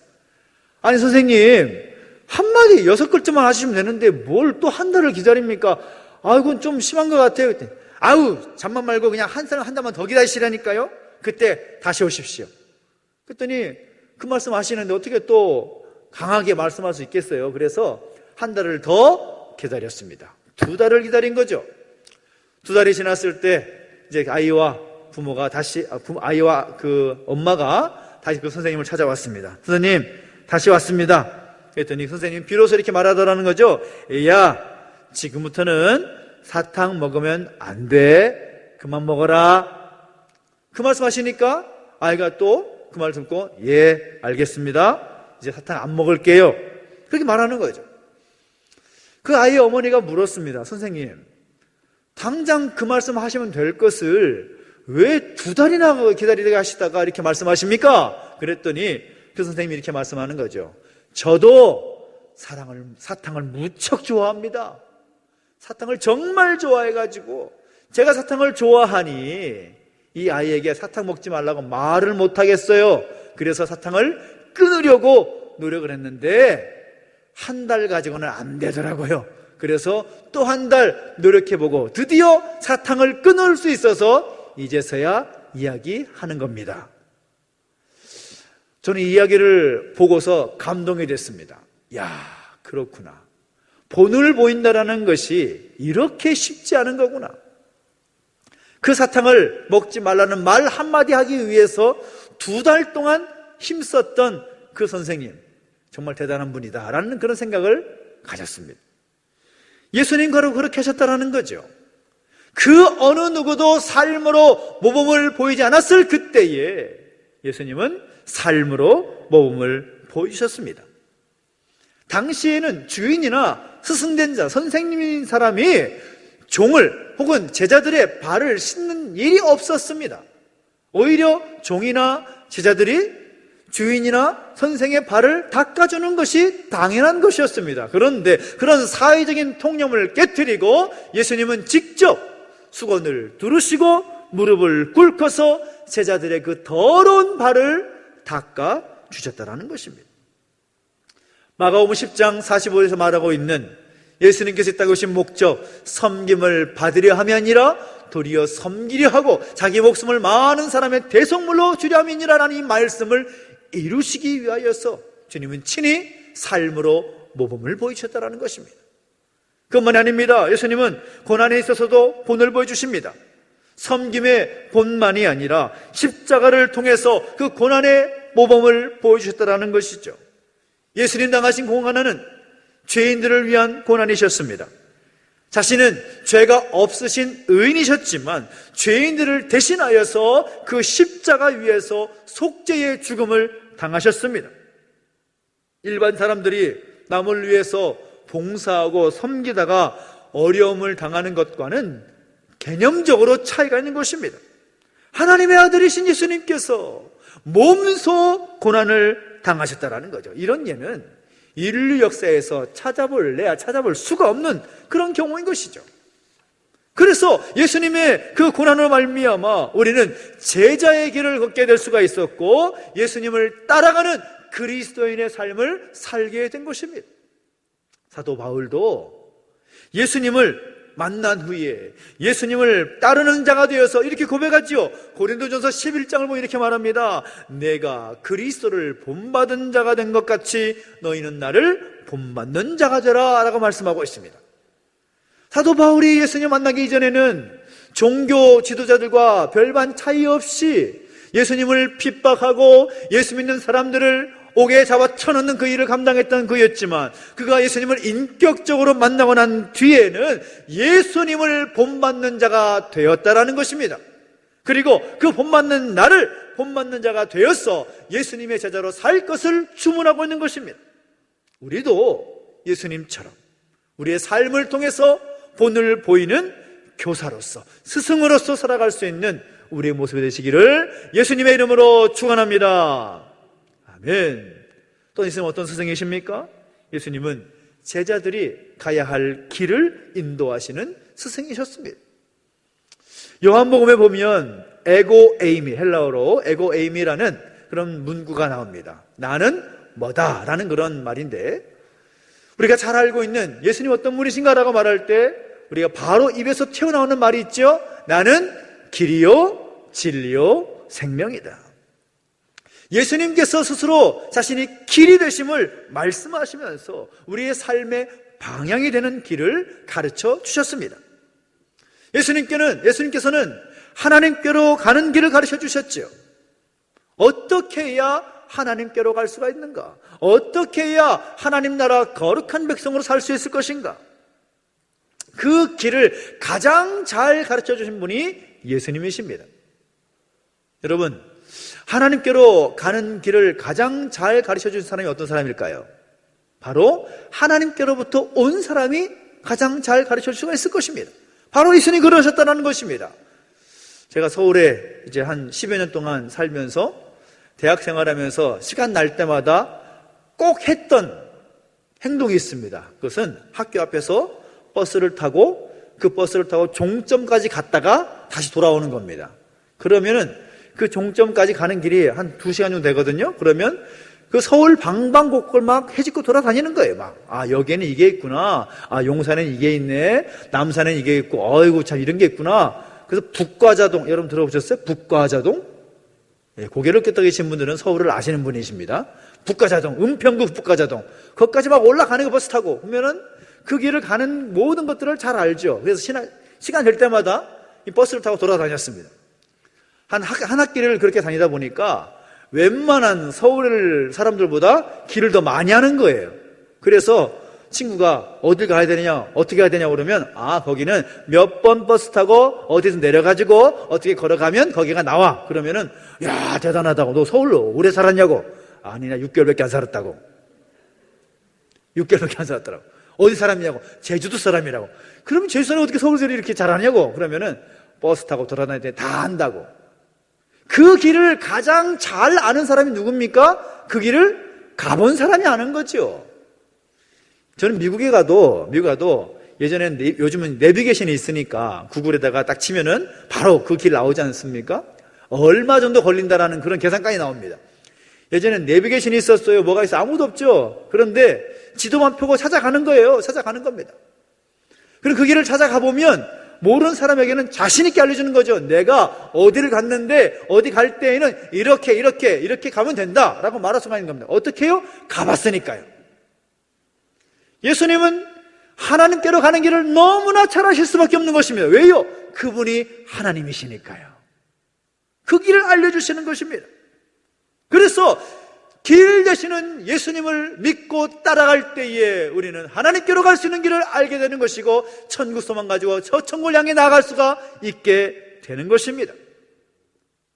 Speaker 4: 아니 선생님, 한마디 6글자만 하시면 되는데 뭘 또 한 달을 기다립니까? 이건 좀 심한 것 같아요. 그랬더니 잠만 말고 그냥 한 달만 더 기다리시라니까요. 그때 다시 오십시오. 그랬더니 그 말씀 하시는데 어떻게 또 강하게 말씀할 수 있겠어요? 그래서 한 달을 더 기다렸습니다. 2달을 기다린 거죠. 2달이 지났을 때 이제 아이와 그 엄마가 다시 그 선생님을 찾아왔습니다. 선생님, 다시 왔습니다. 그랬더니 선생님 비로소 이렇게 말하더라는 거죠. 야, 지금부터는 사탕 먹으면 안 돼. 그만 먹어라. 그 말씀 하시니까 아이가 또 그 말 듣고 예, 알겠습니다. 이제 사탕 안 먹을게요. 그렇게 말하는 거죠. 그 아이의 어머니가 물었습니다. 선생님, 당장 그 말씀 하시면 될 것을 왜 2달이나 기다리게 하시다가 이렇게 말씀하십니까? 그랬더니 그 선생님이 이렇게 말씀하는 거죠. 저도 사탕을 무척 좋아합니다. 사탕을 정말 좋아해가지고 제가 사탕을 좋아하니 이 아이에게 사탕 먹지 말라고 말을 못하겠어요. 그래서 사탕을 끊으려고 노력을 했는데 한 달 가지고는 안 되더라고요. 그래서 또 한 달 노력해보고 드디어 사탕을 끊을 수 있어서 이제서야 이야기하는 겁니다. 저는 이 이야기를 보고서 감동이 됐습니다. 야, 그렇구나. 본을 보인다라는 것이 이렇게 쉽지 않은 거구나. 그 사탕을 먹지 말라는 말 한마디 하기 위해서 2달 동안 힘썼던 그 선생님, 정말 대단한 분이다 라는 그런 생각을 가졌습니다. 예수님과도 그렇게 하셨다라는 거죠. 그 어느 누구도 삶으로 모범을 보이지 않았을 그때에 예수님은 삶으로 모범을 보이셨습니다. 당시에는 주인이나 스승된 자, 선생님인 사람이 종을 혹은 제자들의 발을 씻는 일이 없었습니다. 오히려 종이나 제자들이 주인이나 선생의 발을 닦아주는 것이 당연한 것이었습니다. 그런데 그런 사회적인 통념을 깨트리고 예수님은 직접 수건을 두르시고 무릎을 꿇고서 제자들의 그 더러운 발을 닦아주셨다는 것입니다. 마가복음 10장 45절에서 말하고 있는 예수님께서 이 땅에 오신 목적, 섬김을 받으려 함이 아니라 도리어 섬기려 하고 자기 목숨을 많은 사람의 대속물로 주려 함이니라라는 이 말씀을 이루시기 위하여서 주님은 친히 삶으로 모범을 보이셨다는 것입니다. 그것만이 아닙니다. 예수님은 고난에 있어서도 본을 보여주십니다. 섬김의 본만이 아니라 십자가를 통해서 그 고난의 모범을 보여주셨다는 것이죠. 예수님 당하신 고난은 죄인들을 위한 고난이셨습니다. 자신은 죄가 없으신 의인이셨지만 죄인들을 대신하여서 그 십자가 위에서 속죄의 죽음을 당하셨습니다. 일반 사람들이 남을 위해서 봉사하고 섬기다가 어려움을 당하는 것과는 개념적으로 차이가 있는 것입니다. 하나님의 아들이신 예수님께서 몸소 고난을 당하셨다라는 거죠. 이런 예는 인류 역사에서 찾아볼 수가 없는 그런 경우인 것이죠. 그래서 예수님의 그 고난으로 말미암아 우리는 제자의 길을 걷게 될 수가 있었고 예수님을 따라가는 그리스도인의 삶을 살게 된 것입니다. 사도 바울도 예수님을 만난 후에 예수님을 따르는 자가 되어서 이렇게 고백하지요. 고린도전서 11장을 보면 이렇게 말합니다. 내가 그리스도를 본받은 자가 된 것 같이 너희는 나를 본받는 자가 되라 라고 말씀하고 있습니다. 사도 바울이 예수님 만나기 이전에는 종교 지도자들과 별반 차이 없이 예수님을 핍박하고 예수 믿는 사람들을 옥에 잡아 쳐넣는 그 일을 감당했던 그였지만, 그가 예수님을 인격적으로 만나고 난 뒤에는 예수님을 본받는 자가 되었다라는 것입니다. 그리고 그 본받는 나를 본받는 자가 되어서 예수님의 제자로 살 것을 주문하고 있는 것입니다. 우리도 예수님처럼 우리의 삶을 통해서 본을 보이는 교사로서, 스승으로서 살아갈 수 있는 우리의 모습이 되시기를 예수님의 이름으로 축원합니다. 아멘. 또 예수님은 어떤 스승이십니까? 예수님은 제자들이 가야 할 길을 인도하시는 스승이셨습니다. 요한복음에 보면 에고에이미, 헬라어로 에고에이미라는 그런 문구가 나옵니다. 나는 뭐다 라는 그런 말인데, 우리가 잘 알고 있는 예수님 어떤 분이신가라고 말할 때 우리가 바로 입에서 튀어나오는 말이 있죠. 나는 길이요 진리요 생명이다. 예수님께서 스스로 자신이 길이 되심을 말씀하시면서 우리의 삶의 방향이 되는 길을 가르쳐 주셨습니다. 예수님께서는 하나님께로 가는 길을 가르쳐 주셨죠. 어떻게 해야 하나님께로 갈 수가 있는가? 어떻게 해야 하나님 나라 거룩한 백성으로 살 수 있을 것인가? 그 길을 가장 잘 가르쳐 주신 분이 예수님이십니다. 여러분, 하나님께로 가는 길을 가장 잘 가르쳐 주신 사람이 어떤 사람일까요? 바로 하나님께로부터 온 사람이 가장 잘 가르쳐 줄 수가 있을 것입니다. 바로 예수님이 그러셨다는 것입니다. 제가 서울에 이제 한 10여 년 동안 살면서 대학 생활하면서 시간 날 때마다 꼭 했던 행동이 있습니다. 그것은 학교 앞에서 버스를 타고 그 버스를 타고 종점까지 갔다가 다시 돌아오는 겁니다. 그러면은 그 종점까지 가는 길이 한 2시간 정도 되거든요. 그러면 그 서울 방방곡곡을 막 헤집고 돌아다니는 거예요. 막, 여기에는 이게 있구나. 용산에는 이게 있네. 남산에는 이게 있고, 어이구, 참 이런 게 있구나. 그래서 북과자동, 여러분 들어보셨어요? 북과자동? 예, 고개를 끄덕이신 분들은 서울을 아시는 분이십니다. 북과자동, 은평구 북과자동. 거기까지 막 올라가는 거 버스 타고 보면은 그 길을 가는 모든 것들을 잘 알죠. 그래서 시간 될 때마다 이 버스를 타고 돌아다녔습니다. 한 학기를 그렇게 다니다 보니까 웬만한 서울 사람들보다 길을 더 많이 하는 거예요. 그래서 친구가 어딜 가야 되느냐, 어떻게 가야 되냐 그러면 거기는 몇 번 버스 타고 어디서 내려가지고 어떻게 걸어가면 거기가 나와. 그러면은 야, 대단하다고. 너 서울로 오래 살았냐고. 아니나 6개월밖에 안 살았다고. 6개월밖에 안 살았더라고. 어디 사람이냐고. 제주도 사람이라고. 그러면 제주도 사람이 어떻게 서울대를 이렇게 잘하냐고. 그러면은 버스 타고 돌아다닐 때 다 안다고. 그 길을 가장 잘 아는 사람이 누굽니까? 그 길을 가본 사람이 아는 거죠. 저는 미국에 가도 예전에는 요즘은 내비게이션이 있으니까 구글에다가 딱 치면은 바로 그 길 나오지 않습니까? 얼마 정도 걸린다라는 그런 계산까지 나옵니다. 예전엔 내비게이션이 있었어요. 뭐가 있어? 아무도 없죠. 그런데 지도만 펴고 찾아가는 거예요. 찾아가는 겁니다. 그럼 그 길을 찾아가 보면 모르는 사람에게는 자신 있게 알려주는 거죠. 내가 어디를 갔는데 어디 갈 때에는 이렇게 가면 된다라고 말할 수가 있는 겁니다. 어떻게 해요? 가봤으니까요. 예수님은 하나님께로 가는 길을 너무나 잘 아실 수밖에 없는 것입니다. 왜요? 그분이 하나님이시니까요. 그 길을 알려주시는 것입니다. 그래서 길 되시는 예수님을 믿고 따라갈 때에 우리는 하나님께로 갈 수 있는 길을 알게 되는 것이고 천국 소망 가지고 저 천국을 향해 나아갈 수가 있게 되는 것입니다.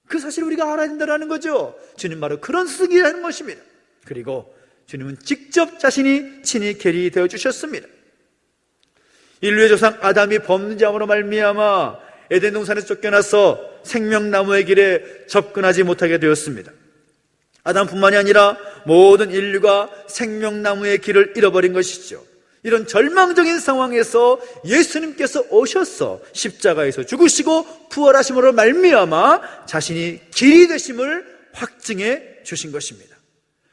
Speaker 4: 그 사실을 우리가 알아야 된다는 거죠. 주님 바로 그런 스승이라는 것입니다. 그리고 주님은 직접 자신이 친히 계리 되어 주셨습니다. 인류의 조상 아담이 범죄함으로 말미암아 에덴 동산에서 쫓겨나서 생명나무의 길에 접근하지 못하게 되었습니다. 아담뿐만이 아니라 모든 인류가 생명나무의 길을 잃어버린 것이죠. 이런 절망적인 상황에서 예수님께서 오셔서 십자가에서 죽으시고 부활하심으로 말미암아 자신이 길이 되심을 확증해 주신 것입니다.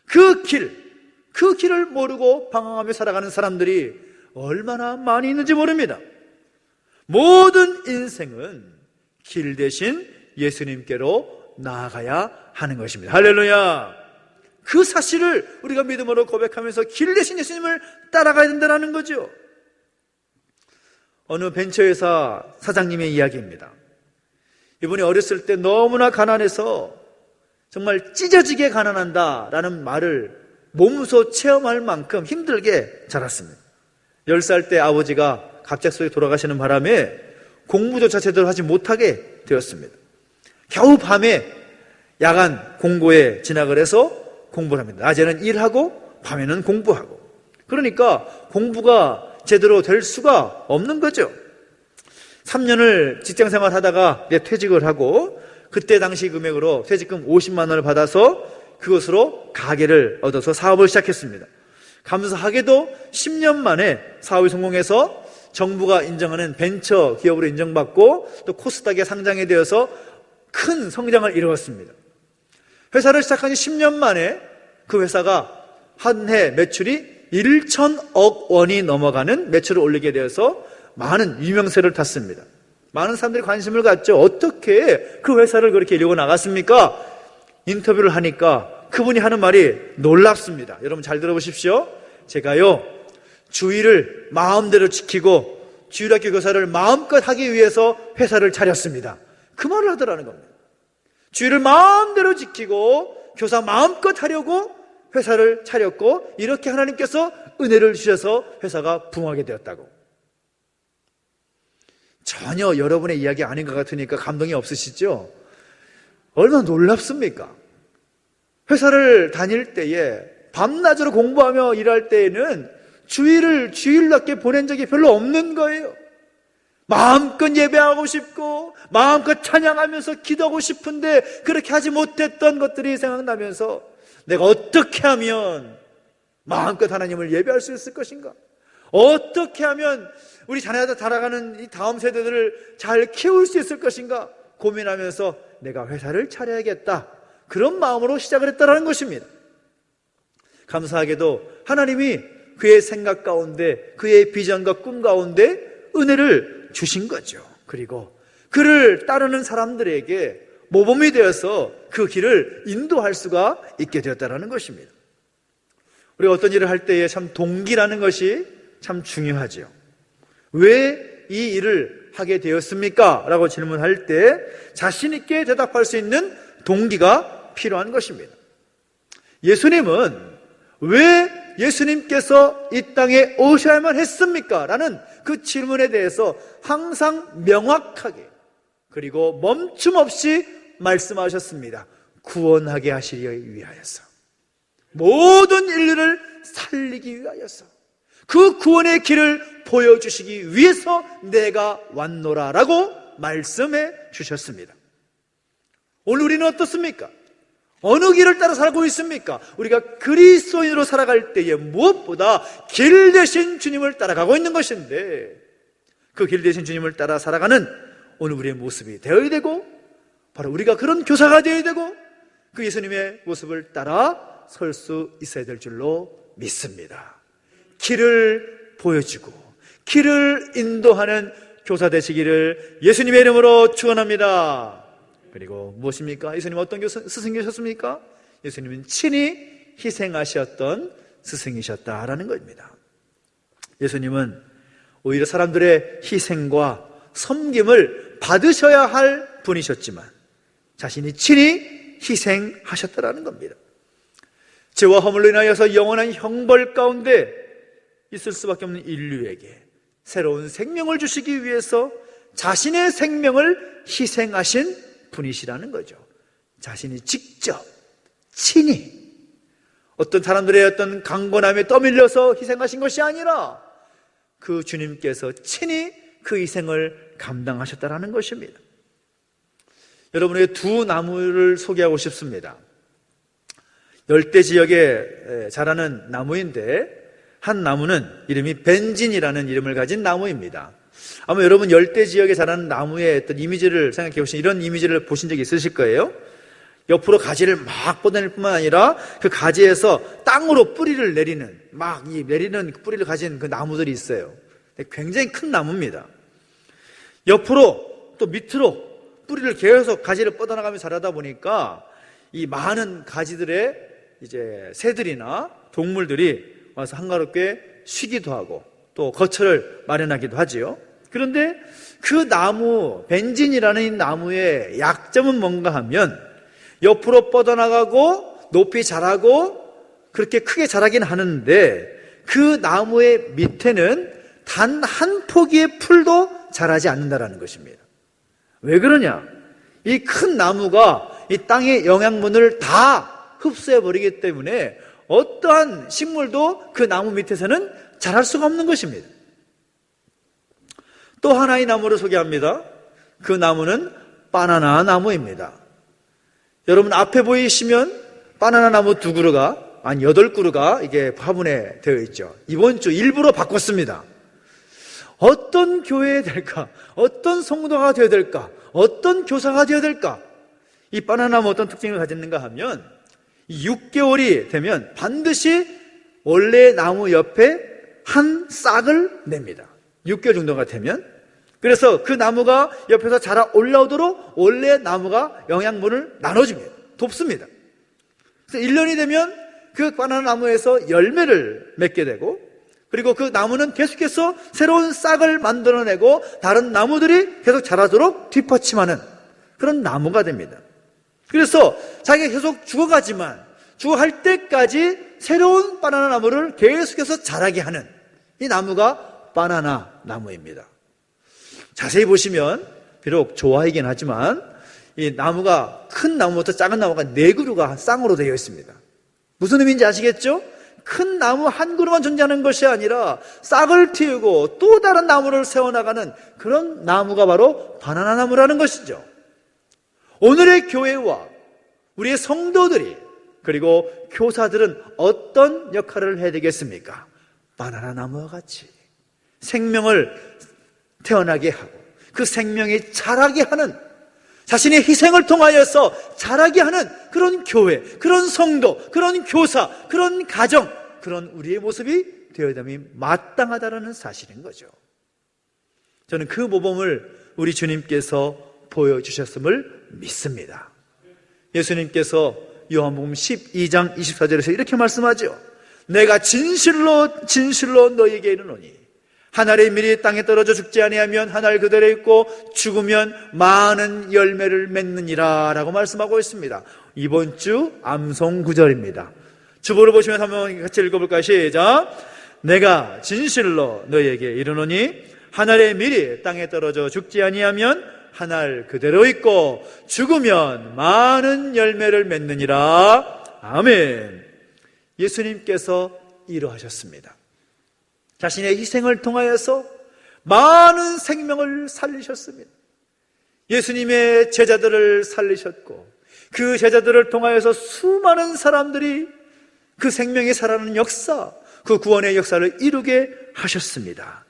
Speaker 4: 그 길을 모르고 방황하며 살아가는 사람들이 얼마나 많이 있는지 모릅니다. 모든 인생은 길 대신 예수님께로 나아가야 하는 것입니다. 할렐루야! 그 사실을 우리가 믿음으로 고백하면서 길 대신 예수님을 따라가야 된다는 거죠. 어느 벤처회사 사장님의 이야기입니다. 이분이 어렸을 때 너무나 가난해서 정말 찢어지게 가난한다라는 말을 몸소 체험할 만큼 힘들게 자랐습니다. 10살 때 아버지가 갑작스레 돌아가시는 바람에 공부조차 제대로 하지 못하게 되었습니다. 겨우 밤에 야간 공고에 진학을 해서 공부를 합니다. 낮에는 일하고 밤에는 공부하고. 그러니까 공부가 제대로 될 수가 없는 거죠. 3년을 직장생활 하다가 퇴직을 하고 그때 당시 금액으로 퇴직금 50만 원을 받아서 그것으로 가게를 얻어서 사업을 시작했습니다. 감사하게도 10년 만에 사업이 성공해서 정부가 인정하는 벤처 기업으로 인정받고 또 코스닥에 상장이 되어서 큰 성장을 이루었습니다. 회사를 시작한 지 10년 만에 그 회사가 한 해 매출이 1,000억 원이 넘어가는 매출을 올리게 되어서 많은 유명세를 탔습니다. 많은 사람들이 관심을 갖죠. 어떻게 그 회사를 그렇게 이루고 나갔습니까? 인터뷰를 하니까 그분이 하는 말이 놀랍습니다. 여러분 잘 들어보십시오. 제가요, 주의를 마음대로 지키고 주일학교 교사를 마음껏 하기 위해서 회사를 차렸습니다. 그 말을 하더라는 겁니다. 주의를 마음대로 지키고 교사 마음껏 하려고 회사를 차렸고 이렇게 하나님께서 은혜를 주셔서 회사가 부흥하게 되었다고. 전혀 여러분의 이야기 아닌 것 같으니까 감동이 없으시죠? 얼마나 놀랍습니까? 회사를 다닐 때에 밤낮으로 공부하며 일할 때에는 주일을 주일답게 보낸 적이 별로 없는 거예요. 마음껏 예배하고 싶고 마음껏 찬양하면서 기도하고 싶은데 그렇게 하지 못했던 것들이 생각나면서 내가 어떻게 하면 마음껏 하나님을 예배할 수 있을 것인가? 어떻게 하면 우리 자녀들 살아가는 이 다음 세대들을 잘 키울 수 있을 것인가? 고민하면서 내가 회사를 차려야겠다. 그런 마음으로 시작을 했다는 것입니다. 감사하게도 하나님이 그의 생각 가운데 그의 비전과 꿈 가운데 은혜를 주신 거죠. 그리고 그를 따르는 사람들에게 모범이 되어서 그 길을 인도할 수가 있게 되었다는 것입니다. 우리가 어떤 일을 할 때에 참 동기라는 것이 참 중요하죠. 왜 이 일을 하게 되었습니까? 라고 질문할 때 자신 있게 대답할 수 있는 동기가 필요한 것입니다. 예수님은 왜 예수님께서 이 땅에 오셔야만 했습니까? 라는 그 질문에 대해서 항상 명확하게 그리고 멈춤 없이 말씀하셨습니다. 구원하게 하시기 위하여서, 모든 인류를 살리기 위하여서, 그 구원의 길을 보여주시기 위해서 내가 왔노라 라고 말씀해 주셨습니다. 오늘 우리는 어떻습니까? 어느 길을 따라 살고 있습니까? 우리가 그리스도인으로 살아갈 때에 무엇보다 길 대신 주님을 따라가고 있는 것인데 그 길 대신 주님을 따라 살아가는 오늘 우리의 모습이 되어야 되고 바로 우리가 그런 교사가 되어야 되고 그 예수님의 모습을 따라 설 수 있어야 될 줄로 믿습니다. 길을 보여주고 길을 인도하는 교사 되시기를 예수님의 이름으로 축원합니다. 그리고 무엇입니까? 예수님 어떤 스승이셨습니까? 예수님은 친히 희생하셨던 스승이셨다라는 겁니다. 예수님은 오히려 사람들의 희생과 섬김을 받으셔야 할 분이셨지만 자신이 친히 희생하셨다라는 겁니다. 죄와 허물로 인하여서 영원한 형벌 가운데 있을 수밖에 없는 인류에게 새로운 생명을 주시기 위해서 자신의 생명을 희생하신 분이시라는 거죠. 자신이 직접 친히 어떤 사람들의 어떤 강권함에 떠밀려서 희생하신 것이 아니라 그 주님께서 친히 그 희생을 감당하셨다라는 것입니다. 여러분에게 두 나무를 소개하고 싶습니다. 열대 지역에 자라는 나무인데 한 나무는 이름이 벤진이라는 이름을 가진 나무입니다. 아마 여러분 열대 지역에 자라는 나무의 어떤 이미지를 생각해 보시면 이런 이미지를 보신 적이 있으실 거예요. 옆으로 가지를 막 뻗어낼 뿐만 아니라 그 가지에서 땅으로 뿌리를 내리는 막 이 내리는 뿌리를 가진 그 나무들이 있어요. 굉장히 큰 나무입니다. 옆으로 또 밑으로 뿌리를 계속 가지를 뻗어나가며 자라다 보니까 이 많은 가지들의 이제 새들이나 동물들이 와서 한가롭게 쉬기도 하고 또 거처를 마련하기도 하지요. 그런데 그 나무, 벤진이라는 이 나무의 약점은 뭔가 하면 옆으로 뻗어나가고 높이 자라고 그렇게 크게 자라긴 하는데 그 나무의 밑에는 단 한 포기의 풀도 자라지 않는다라는 것입니다. 왜 그러냐? 이 큰 나무가 이 땅의 영양분을 다 흡수해버리기 때문에 어떠한 식물도 그 나무 밑에서는 자랄 수가 없는 것입니다. 또 하나의 나무를 소개합니다. 그 나무는 바나나 나무입니다. 여러분 앞에 보이시면 바나나 나무 2그루가, 아니 8그루가 이게 화분에 되어 있죠. 이번 주 일부러 바꿨습니다. 어떤 교회에 될까? 어떤 성도가 되어야 될까? 어떤 교사가 되어야 될까? 이 바나나 나무 어떤 특징을 가졌는가 하면 6개월이 되면 반드시 원래 나무 옆에 한 싹을 냅니다. 6개월 정도가 되면. 그래서 그 나무가 옆에서 자라 올라오도록 원래 나무가 영양분을 나눠줍니다. 돕습니다. 그래서 1년이 되면 그 바나나 나무에서 열매를 맺게 되고, 그리고 그 나무는 계속해서 새로운 싹을 만들어내고 다른 나무들이 계속 자라도록 뒷받침하는 그런 나무가 됩니다. 그래서 자기가 계속 죽어가지만 죽어갈 때까지 새로운 바나나 나무를 계속해서 자라게 하는 이 나무가 바나나 나무입니다. 자세히 보시면 비록 좋아하긴 하지만 이 나무가 큰 나무부터 작은 나무가 4그루가 쌍으로 되어 있습니다. 무슨 의미인지 아시겠죠? 큰 나무 한 그루만 존재하는 것이 아니라 싹을 틔우고 또 다른 나무를 세워나가는 그런 나무가 바로 바나나 나무라는 것이죠. 오늘의 교회와 우리의 성도들이 그리고 교사들은 어떤 역할을 해야 되겠습니까? 바나나 나무와 같이 생명을 태어나게 하고 그 생명이 자라게 하는, 자신의 희생을 통하여서 자라게 하는 그런 교회, 그런 성도, 그런 교사, 그런 가정, 그런 우리의 모습이 되어야 됨이 마땅하다는 사실인 거죠. 저는 그 모범을 우리 주님께서 보여주셨음을 믿습니다. 예수님께서 요한복음 12장 24절에서 이렇게 말씀하죠. 내가 진실로 진실로 너희에게 이르노니 한 알의 밀이 땅에 떨어져 죽지 아니하면 한 알 그대로 있고 죽으면 많은 열매를 맺느니라 라고 말씀하고 있습니다. 이번 주 암송 구절입니다. 주보를 보시면서 한번 같이 읽어볼까요? 시작. 내가 진실로 너희에게 이르노니 한 알의 밀이 땅에 떨어져 죽지 아니하면 한 알 그대로 있고 죽으면 많은 열매를 맺느니라. 아멘. 예수님께서 이러하셨습니다. 자신의 희생을 통하여서 많은 생명을 살리셨습니다. 예수님의 제자들을 살리셨고 그 제자들을 통하여서 수많은 사람들이 그 생명이 살아나는 역사, 그 구원의 역사를 이루게 하셨습니다.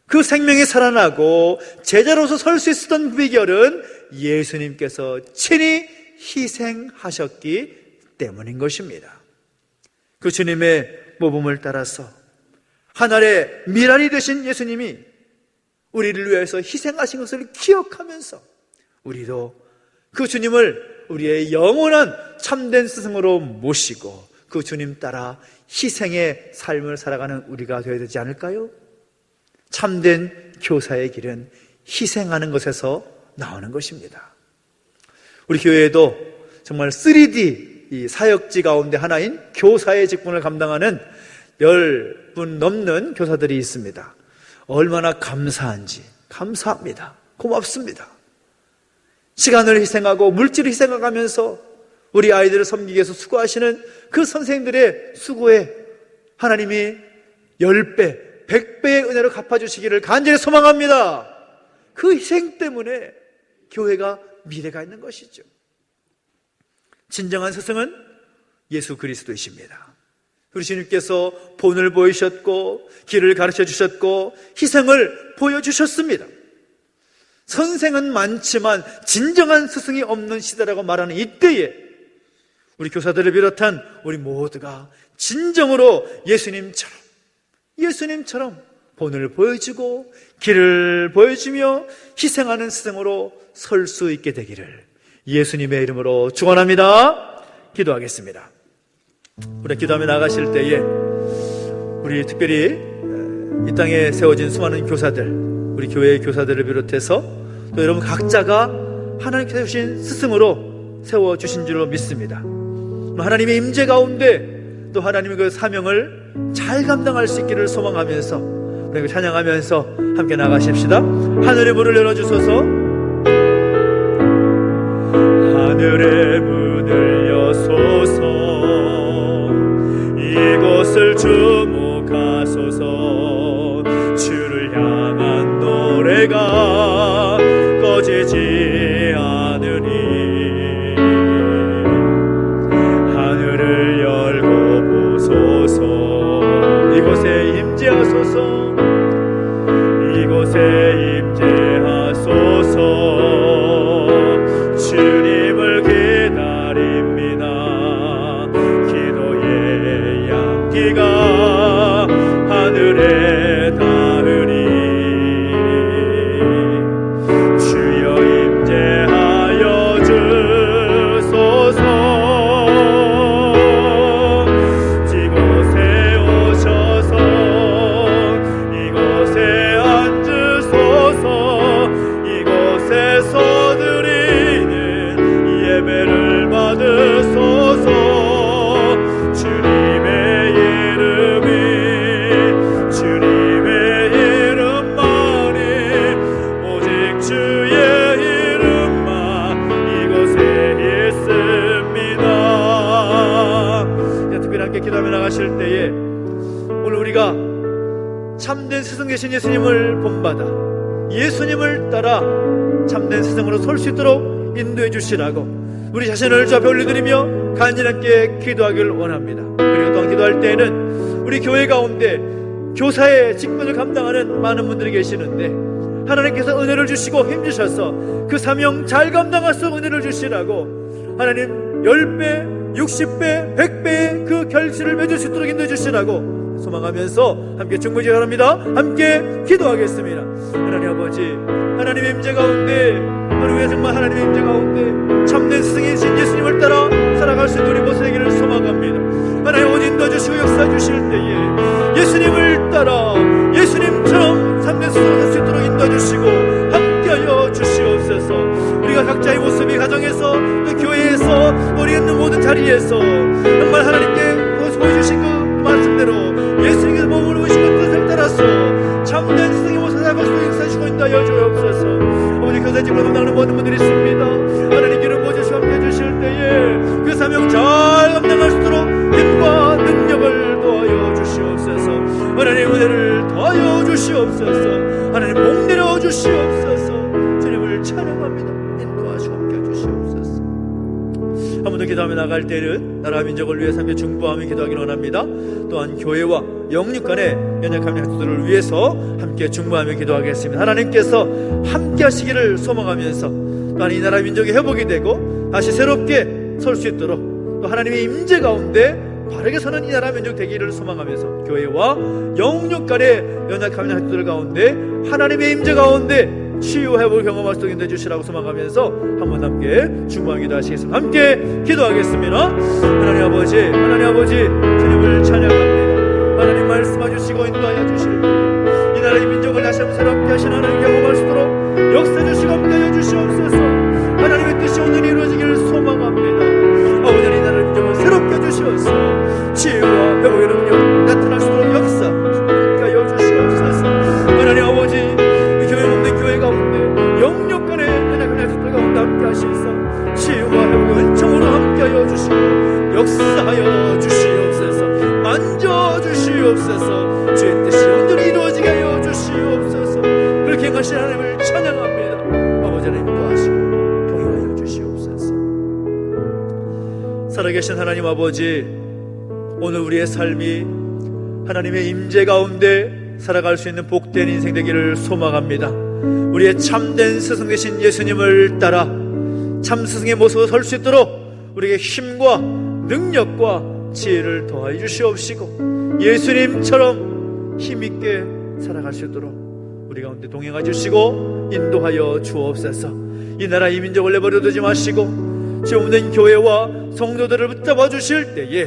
Speaker 4: 그 생명이 살아나고 제자로서 설 수 있었던 그 비결은 예수님께서 친히 희생하셨기 때문인 것입니다. 그 주님의 모범을 따라서 하늘의 미랄이 되신 예수님이 우리를 위해서 희생하신 것을 기억하면서 우리도 그 주님을 우리의 영원한 참된 스승으로 모시고 그 주님 따라 희생의 삶을 살아가는 우리가 되어야 되지 않을까요? 참된 교사의 길은 희생하는 것에서 나오는 것입니다. 우리 교회에도 정말 3D 이 사역지 가운데 하나인 교사의 직분을 감당하는 10분 넘는 교사들이 있습니다. 얼마나 감사한지 감사합니다. 고맙습니다. 시간을 희생하고 물질을 희생하면서 우리 아이들을 섬기기 위해서 수고하시는 그 선생님들의 수고에 하나님이 10배, 100배의 은혜로 갚아주시기를 간절히 소망합니다. 그 희생 때문에 교회가 미래가 있는 것이죠. 진정한 스승은 예수 그리스도이십니다. 우리 주님께서 본을 보이셨고 길을 가르쳐 주셨고 희생을 보여주셨습니다. 선생은 많지만 진정한 스승이 없는 시대라고 말하는 이때에 우리 교사들을 비롯한 우리 모두가 진정으로 예수님처럼 본을 보여주고 길을 보여주며 희생하는 스승으로 설 수 있게 되기를 예수님의 이름으로 축원합니다. 기도하겠습니다. 우리 기도하며 나가실 때에 우리 특별히 이 땅에 세워진 수많은 교사들, 우리 교회의 교사들을 비롯해서 또 여러분 각자가 하나님께서 주신 스승으로 세워주신 줄로 믿습니다. 하나님의 임재 가운데 또 하나님의 그 사명을 잘 감당할 수 있기를 소망하면서 우리 찬양하면서 함께 나가십시다. 하늘의 문을 열어주소서. 하늘의 문을 여소서. 이곳을 주목하소서. 주를 향한 노래가 꺼지지 않으니 하늘을 열고 보소서. 이곳에 임재하소서. 이곳에 임재하소서. 주님을 기다립니다. 기도의 향기가 하늘에 닿으니 주여 임재하여 주소서. 이곳에 오셔서 이곳에 앉으소서. 이곳에서 드리는 예배를 받으소서. 주님의 이름이 주님의 이름만이 오직 주의 이름만 이곳에 있습니다. 특별히 함께 기도하며 나가실 때에 오늘 우리가 참된 스승 되신 예수님을 본받아 예수님을 따라 참된 스승으로 설 수 있도록 인도해 주시라고 우리 자신을 주 앞에 올려드리며 간절하게 기도하기를 원합니다. 그리고 또한 기도할 때에는 우리 교회 가운데 교사의 직분을 감당하는 많은 분들이 계시는데 하나님께서 은혜를 주시고 힘주셔서 그 사명 잘 감당할 수 있는 은혜를 주시라고 하나님 10배, 60배, 100배의 그 결실을 맺을 수 있도록 인도해 주시라고 소망하면서 함께 중보지 바랍니다. 함께 기도하겠습니다. 하나님 아버지, 하나님의 임재 가운데 하루에 정말 하나님의 임재 가운데 참된 스승이신 예수님을 따라 살아갈 수 있는 우리 모습 되기를 소망합니다. 하나님 아버지 인도해주시고 역사해 주실 때에 예수님을 따라 예수님처럼 참된 스승을 할 수 있도록 인도해 주시고 함께하여 주시옵소서. 우리가 각자의 모습이 가정에서 또 교회에서 우리 있는 모든 자리에서 정말 하나님께 보여주신 그 말씀대로 예수님께서 몸으로 오신 그 뜻을 따라서 참된 스승의 모습을 살아갈 수 있도록 역사해 주시고 인도하여 주옵소서. 아버지 교사직으로 감당하는 모든 분들이 있습니다. 하나님 기름 부어주시고 함께 해주실 때에 그 사명 잘 감당할 수 있도록 힘과 능력을 더하여 주시옵소서. 하나님 은혜를 더하여 주시옵소서. 하나님 복 내려 주시옵소서. 주님을 찬양합니다. 인도하시고 함께 해주시옵소서. 한 번 더 기도하며 나갈 때는 나라 민족을 위해서 함께 중보하며 기도하기를 원합니다. 또한 교회와 영육 간의 연약한 학도들을 위해서 함께 중보하며 기도하겠습니다. 하나님께서 함께 하시기를 소망하면서 또한 이 나라 민족이 회복이 되고 다시 새롭게 설 수 있도록 또 하나님의 임재 가운데 바르게 서는 이 나라 민족 되기를 소망하면서 교회와 영육 간의 연약한 학도들 가운데 하나님의 임재 가운데 치유와 회복을 경험할 수 있게 해주시라고 소망하면서 한번 함께 중보하며 기도하시겠습니다. 함께 기도하겠습니다. 하나님 아버지, 하나님 아버지, 주님을 찬양합니다. 하나님 말씀해 주시고 인도하여 주실 이 나라의 민족을 다시 한번 새롭게 하신 하나님 경험할 수 있도록 역사해 주시고 함께하여 주시옵소서. 하나님의 뜻이 오늘 이루어지기를 소망합니다. 아버지, 이 나라의 민족을 새롭게 해주시옵소서. 치유와 회복의 능력 나타날 수 있도록 역사하여 주시옵소서. 하나님 아버지, 교회 없는 교회 가운데 영육간의 연약한 학생들 가운데 함께 하시소. 치유와 회복의 은총으로 함께하여 주시고 역사하여 주시옵소서. 만져주시옵소서. 주의 뜻이 온전히 이루어지게 하여 주시옵소서. 그렇게 행하신 하나님을 찬양합니다. 아버지 하나님 도와주시고 동행하여 주시옵소서. 살아계신 하나님 아버지, 오늘 우리의 삶이 하나님의 임재 가운데 살아갈 수 있는 복된 인생 되기를 소망합니다. 우리의 참된 스승 되신 예수님을 따라 참 스승의 모습으로 설 수 있도록 우리에게 힘과 능력과 지혜를 더하여 주시옵시고 예수님처럼 힘있게 살아갈 수 있도록 우리 가운데 동행해 주시고 인도하여 주옵소서. 이 나라 이 민족을 내버려두지 마시고 지금 없는 교회와 성도들을 붙잡아 주실 때에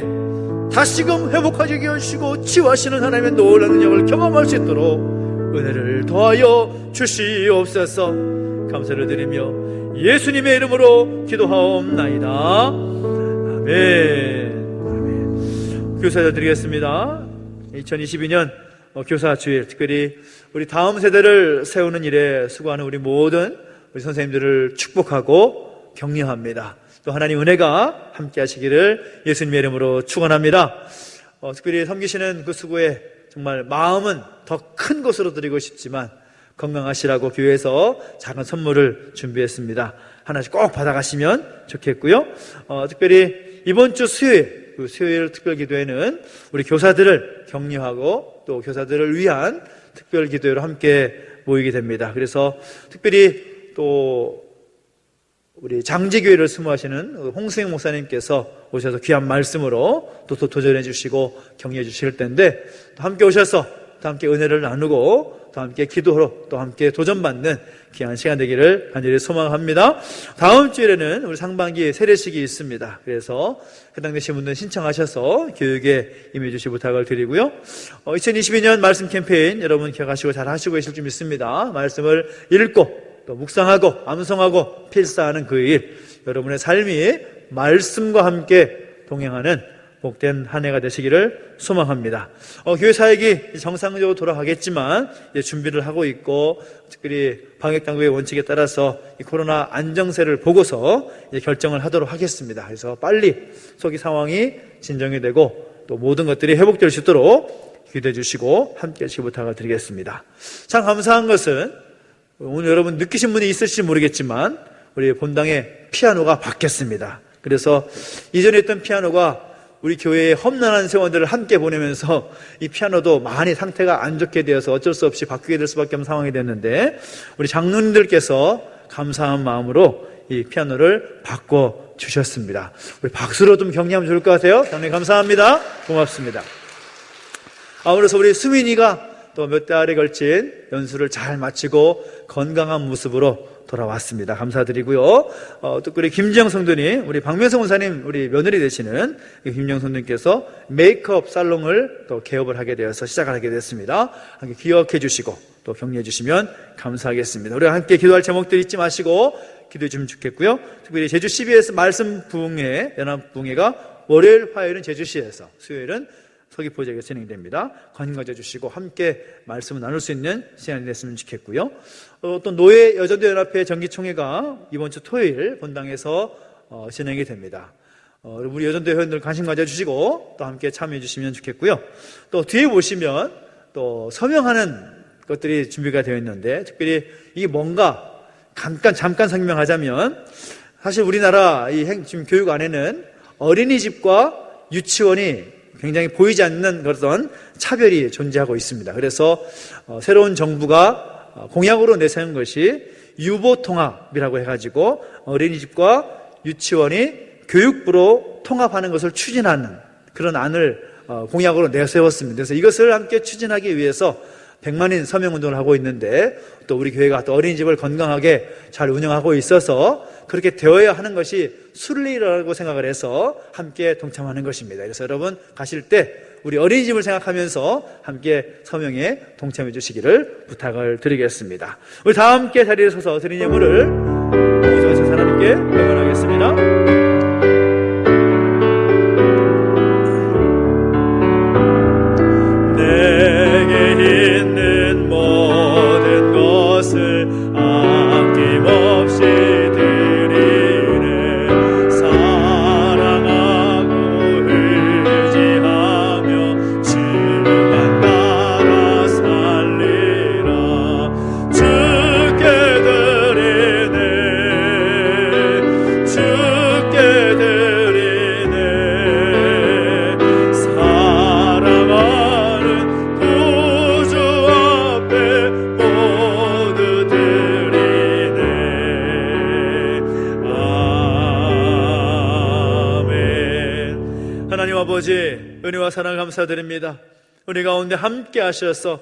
Speaker 4: 다시금 회복하게 하시고 치유하시는 하나님의 놀라운 능력을 경험할 수 있도록 은혜를 더하여 주시옵소서. 감사를 드리며 예수님의 이름으로 기도하옵나이다. 아멘. 교사자 드리겠습니다. 2022년 교사 주일, 특별히 우리 다음 세대를 세우는 일에 수고하는 우리 모든 우리 선생님들을 축복하고 격려합니다. 또 하나님 은혜가 함께 하시기를 예수님의 이름으로 축원합니다. 특별히 섬기시는 그 수고에 정말 마음은 더 큰 것으로 드리고 싶지만 건강하시라고 교회에서 작은 선물을 준비했습니다. 하나씩 꼭 받아가시면 좋겠고요. 특별히 이번 주 수요일, 그 수요일 특별 기도회는 우리 교사들을 격려하고 또 교사들을 위한 특별 기도회로 함께 모이게 됩니다. 그래서 특별히 또 우리 장제교회를 수무하시는 홍수영 목사님께서 오셔서 귀한 말씀으로 또 도전해 주시고 격려해 주실 텐데, 또 함께 오셔서 또 함께 은혜를 나누고 또 함께 기도로 또 함께 도전받는 귀한 시간 되기를 간절히 소망합니다. 다음 주일에는 우리 상반기 세례식이 있습니다. 그래서 해당되신 분들 신청하셔서 교육에 임해 주시 부탁을 드리고요. 2022년 말씀 캠페인 여러분 기억하시고 잘 하시고 계실 줄 믿습니다. 말씀을 읽고 또 묵상하고 암송하고 필사하는 그 일, 여러분의 삶이 말씀과 함께 동행하는 복된 한 해가 되시기를 소망합니다. 교회 사역이 정상적으로 돌아가겠지만 이제 준비를 하고 있고, 특별히 방역당국의 원칙에 따라서 이 코로나 안정세를 보고서 이제 결정을 하도록 하겠습니다. 그래서 빨리 속이 상황이 진정이 되고 또 모든 것들이 회복될 수 있도록 기도해 주시고 함께 하시기 부탁을 드리겠습니다. 참 감사한 것은 오늘 여러분 느끼신 분이 있을지 모르겠지만 우리 본당에 피아노가 바뀌었습니다. 그래서 이전에 있던 피아노가 우리 교회의 험난한 세월들을 함께 보내면서 이 피아노도 많이 상태가 안 좋게 되어서 어쩔 수 없이 바뀌게 될 수밖에 없는 상황이 됐는데, 우리 장로님들께서 감사한 마음으로 이 피아노를 바꿔 주셨습니다. 우리 박수로 좀 격려하면 좋을 것 같아요. 장로님 감사합니다. 고맙습니다. 그래서 우리 수민이가 또 몇 달에 걸친 연수를 잘 마치고 건강한 모습으로 돌아왔습니다. 감사드리고요. 특별히 김지영 성도님, 우리 박명성 원사님, 우리 며느리 되시는 김지영 성도님께서 메이크업 살롱을 또 개업을 하게 되어서 시작을 하게 됐습니다. 함께 기억해 주시고 또 격려해 주시면 감사하겠습니다. 우리가 함께 기도할 제목들 잊지 마시고 기도해 주시면 좋겠고요. 특별히 제주 CBS 말씀 부흥회, 연합 부흥회가 월요일, 화요일은 제주시에서, 수요일은 서귀포지역에 진행됩니다. 관심 가져주시고 함께 말씀을 나눌 수 있는 시간이 됐으면 좋겠고요. 또 노예 여전도 연합회 정기총회가 이번 주 토요일 본당에서 진행이 됩니다. 우리 여전도 회원들 관심 가져주시고 또 함께 참여해 주시면 좋겠고요. 또 뒤에 보시면 또 서명하는 것들이 준비가 되어 있는데, 특별히 이게 뭔가 잠깐 설명하자면, 사실 우리나라 지금 교육 안에는 어린이집과 유치원이 굉장히 보이지 않는 그런 차별이 존재하고 있습니다. 그래서 새로운 정부가 공약으로 내세운 것이 유보통합이라고 해가지고 어린이집과 유치원이 교육부로 통합하는 것을 추진하는 그런 안을 공약으로 내세웠습니다. 그래서 이것을 함께 추진하기 위해서 100만인 서명운동을 하고 있는데, 또 우리 교회가 또 어린이집을 건강하게 잘 운영하고 있어서 그렇게 되어야 하는 것이 순리라고 생각을 해서 함께 동참하는 것입니다. 그래서 여러분 가실 때 우리 어린이집을 생각하면서 함께 서명에 동참해 주시기를 부탁을 드리겠습니다. 우리 다 함께 자리에 서서 드린 예물을 모셔서 하나님께 영원하겠습니다. 은혜와 사랑 감사드립니다. 우리 가운데 함께 하셔서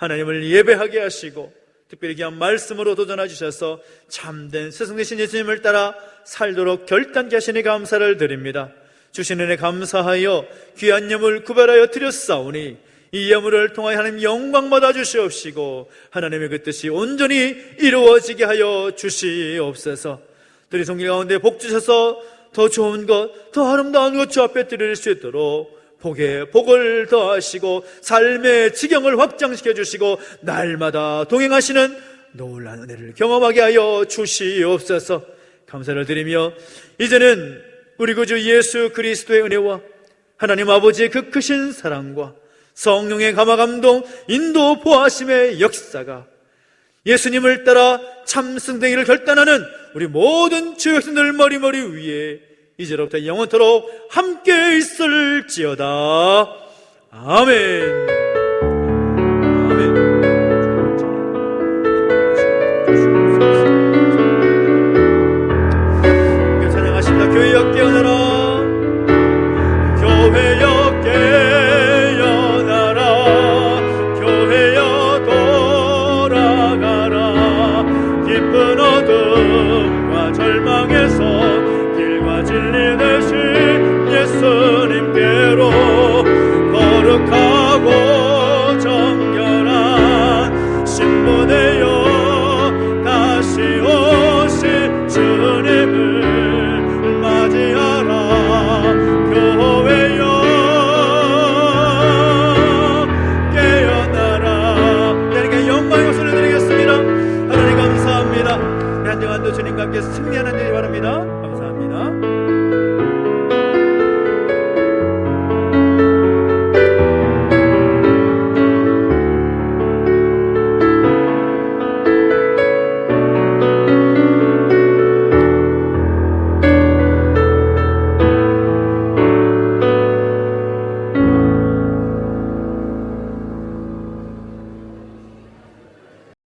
Speaker 4: 하나님을 예배하게 하시고 특별히 귀한 말씀으로 도전해 주셔서 참된 스승 되신 예수님을 따라 살도록 결단케 하시니 감사를 드립니다. 주신 은혜 감사하여 귀한 예물 구별하여 드렸사오니 이 예물을 통하여 하나님 영광 받아 주시옵시고 하나님의 그 뜻이 온전히 이루어지게 하여 주시옵소서. 들이 성길 가운데 복 주셔서 더 좋은 것, 더 아름다운 것 주 앞에 드릴 수 있도록 복에 복을 더하시고 삶의 지경을 확장시켜 주시고 날마다 동행하시는 놀라운 은혜를 경험하게 하여 주시옵소서. 감사를 드리며 이제는 우리 구주 예수 그리스도의 은혜와 하나님 아버지의 그 크신 사랑과 성령의 감화 감동 인도 보하심의 역사가 예수님을 따라 참 승되기를 결단하는 우리 모든 주 백성들 머리머리 위에 이제로부터 영원토록 함께 있을지어다. 아멘. 아멘.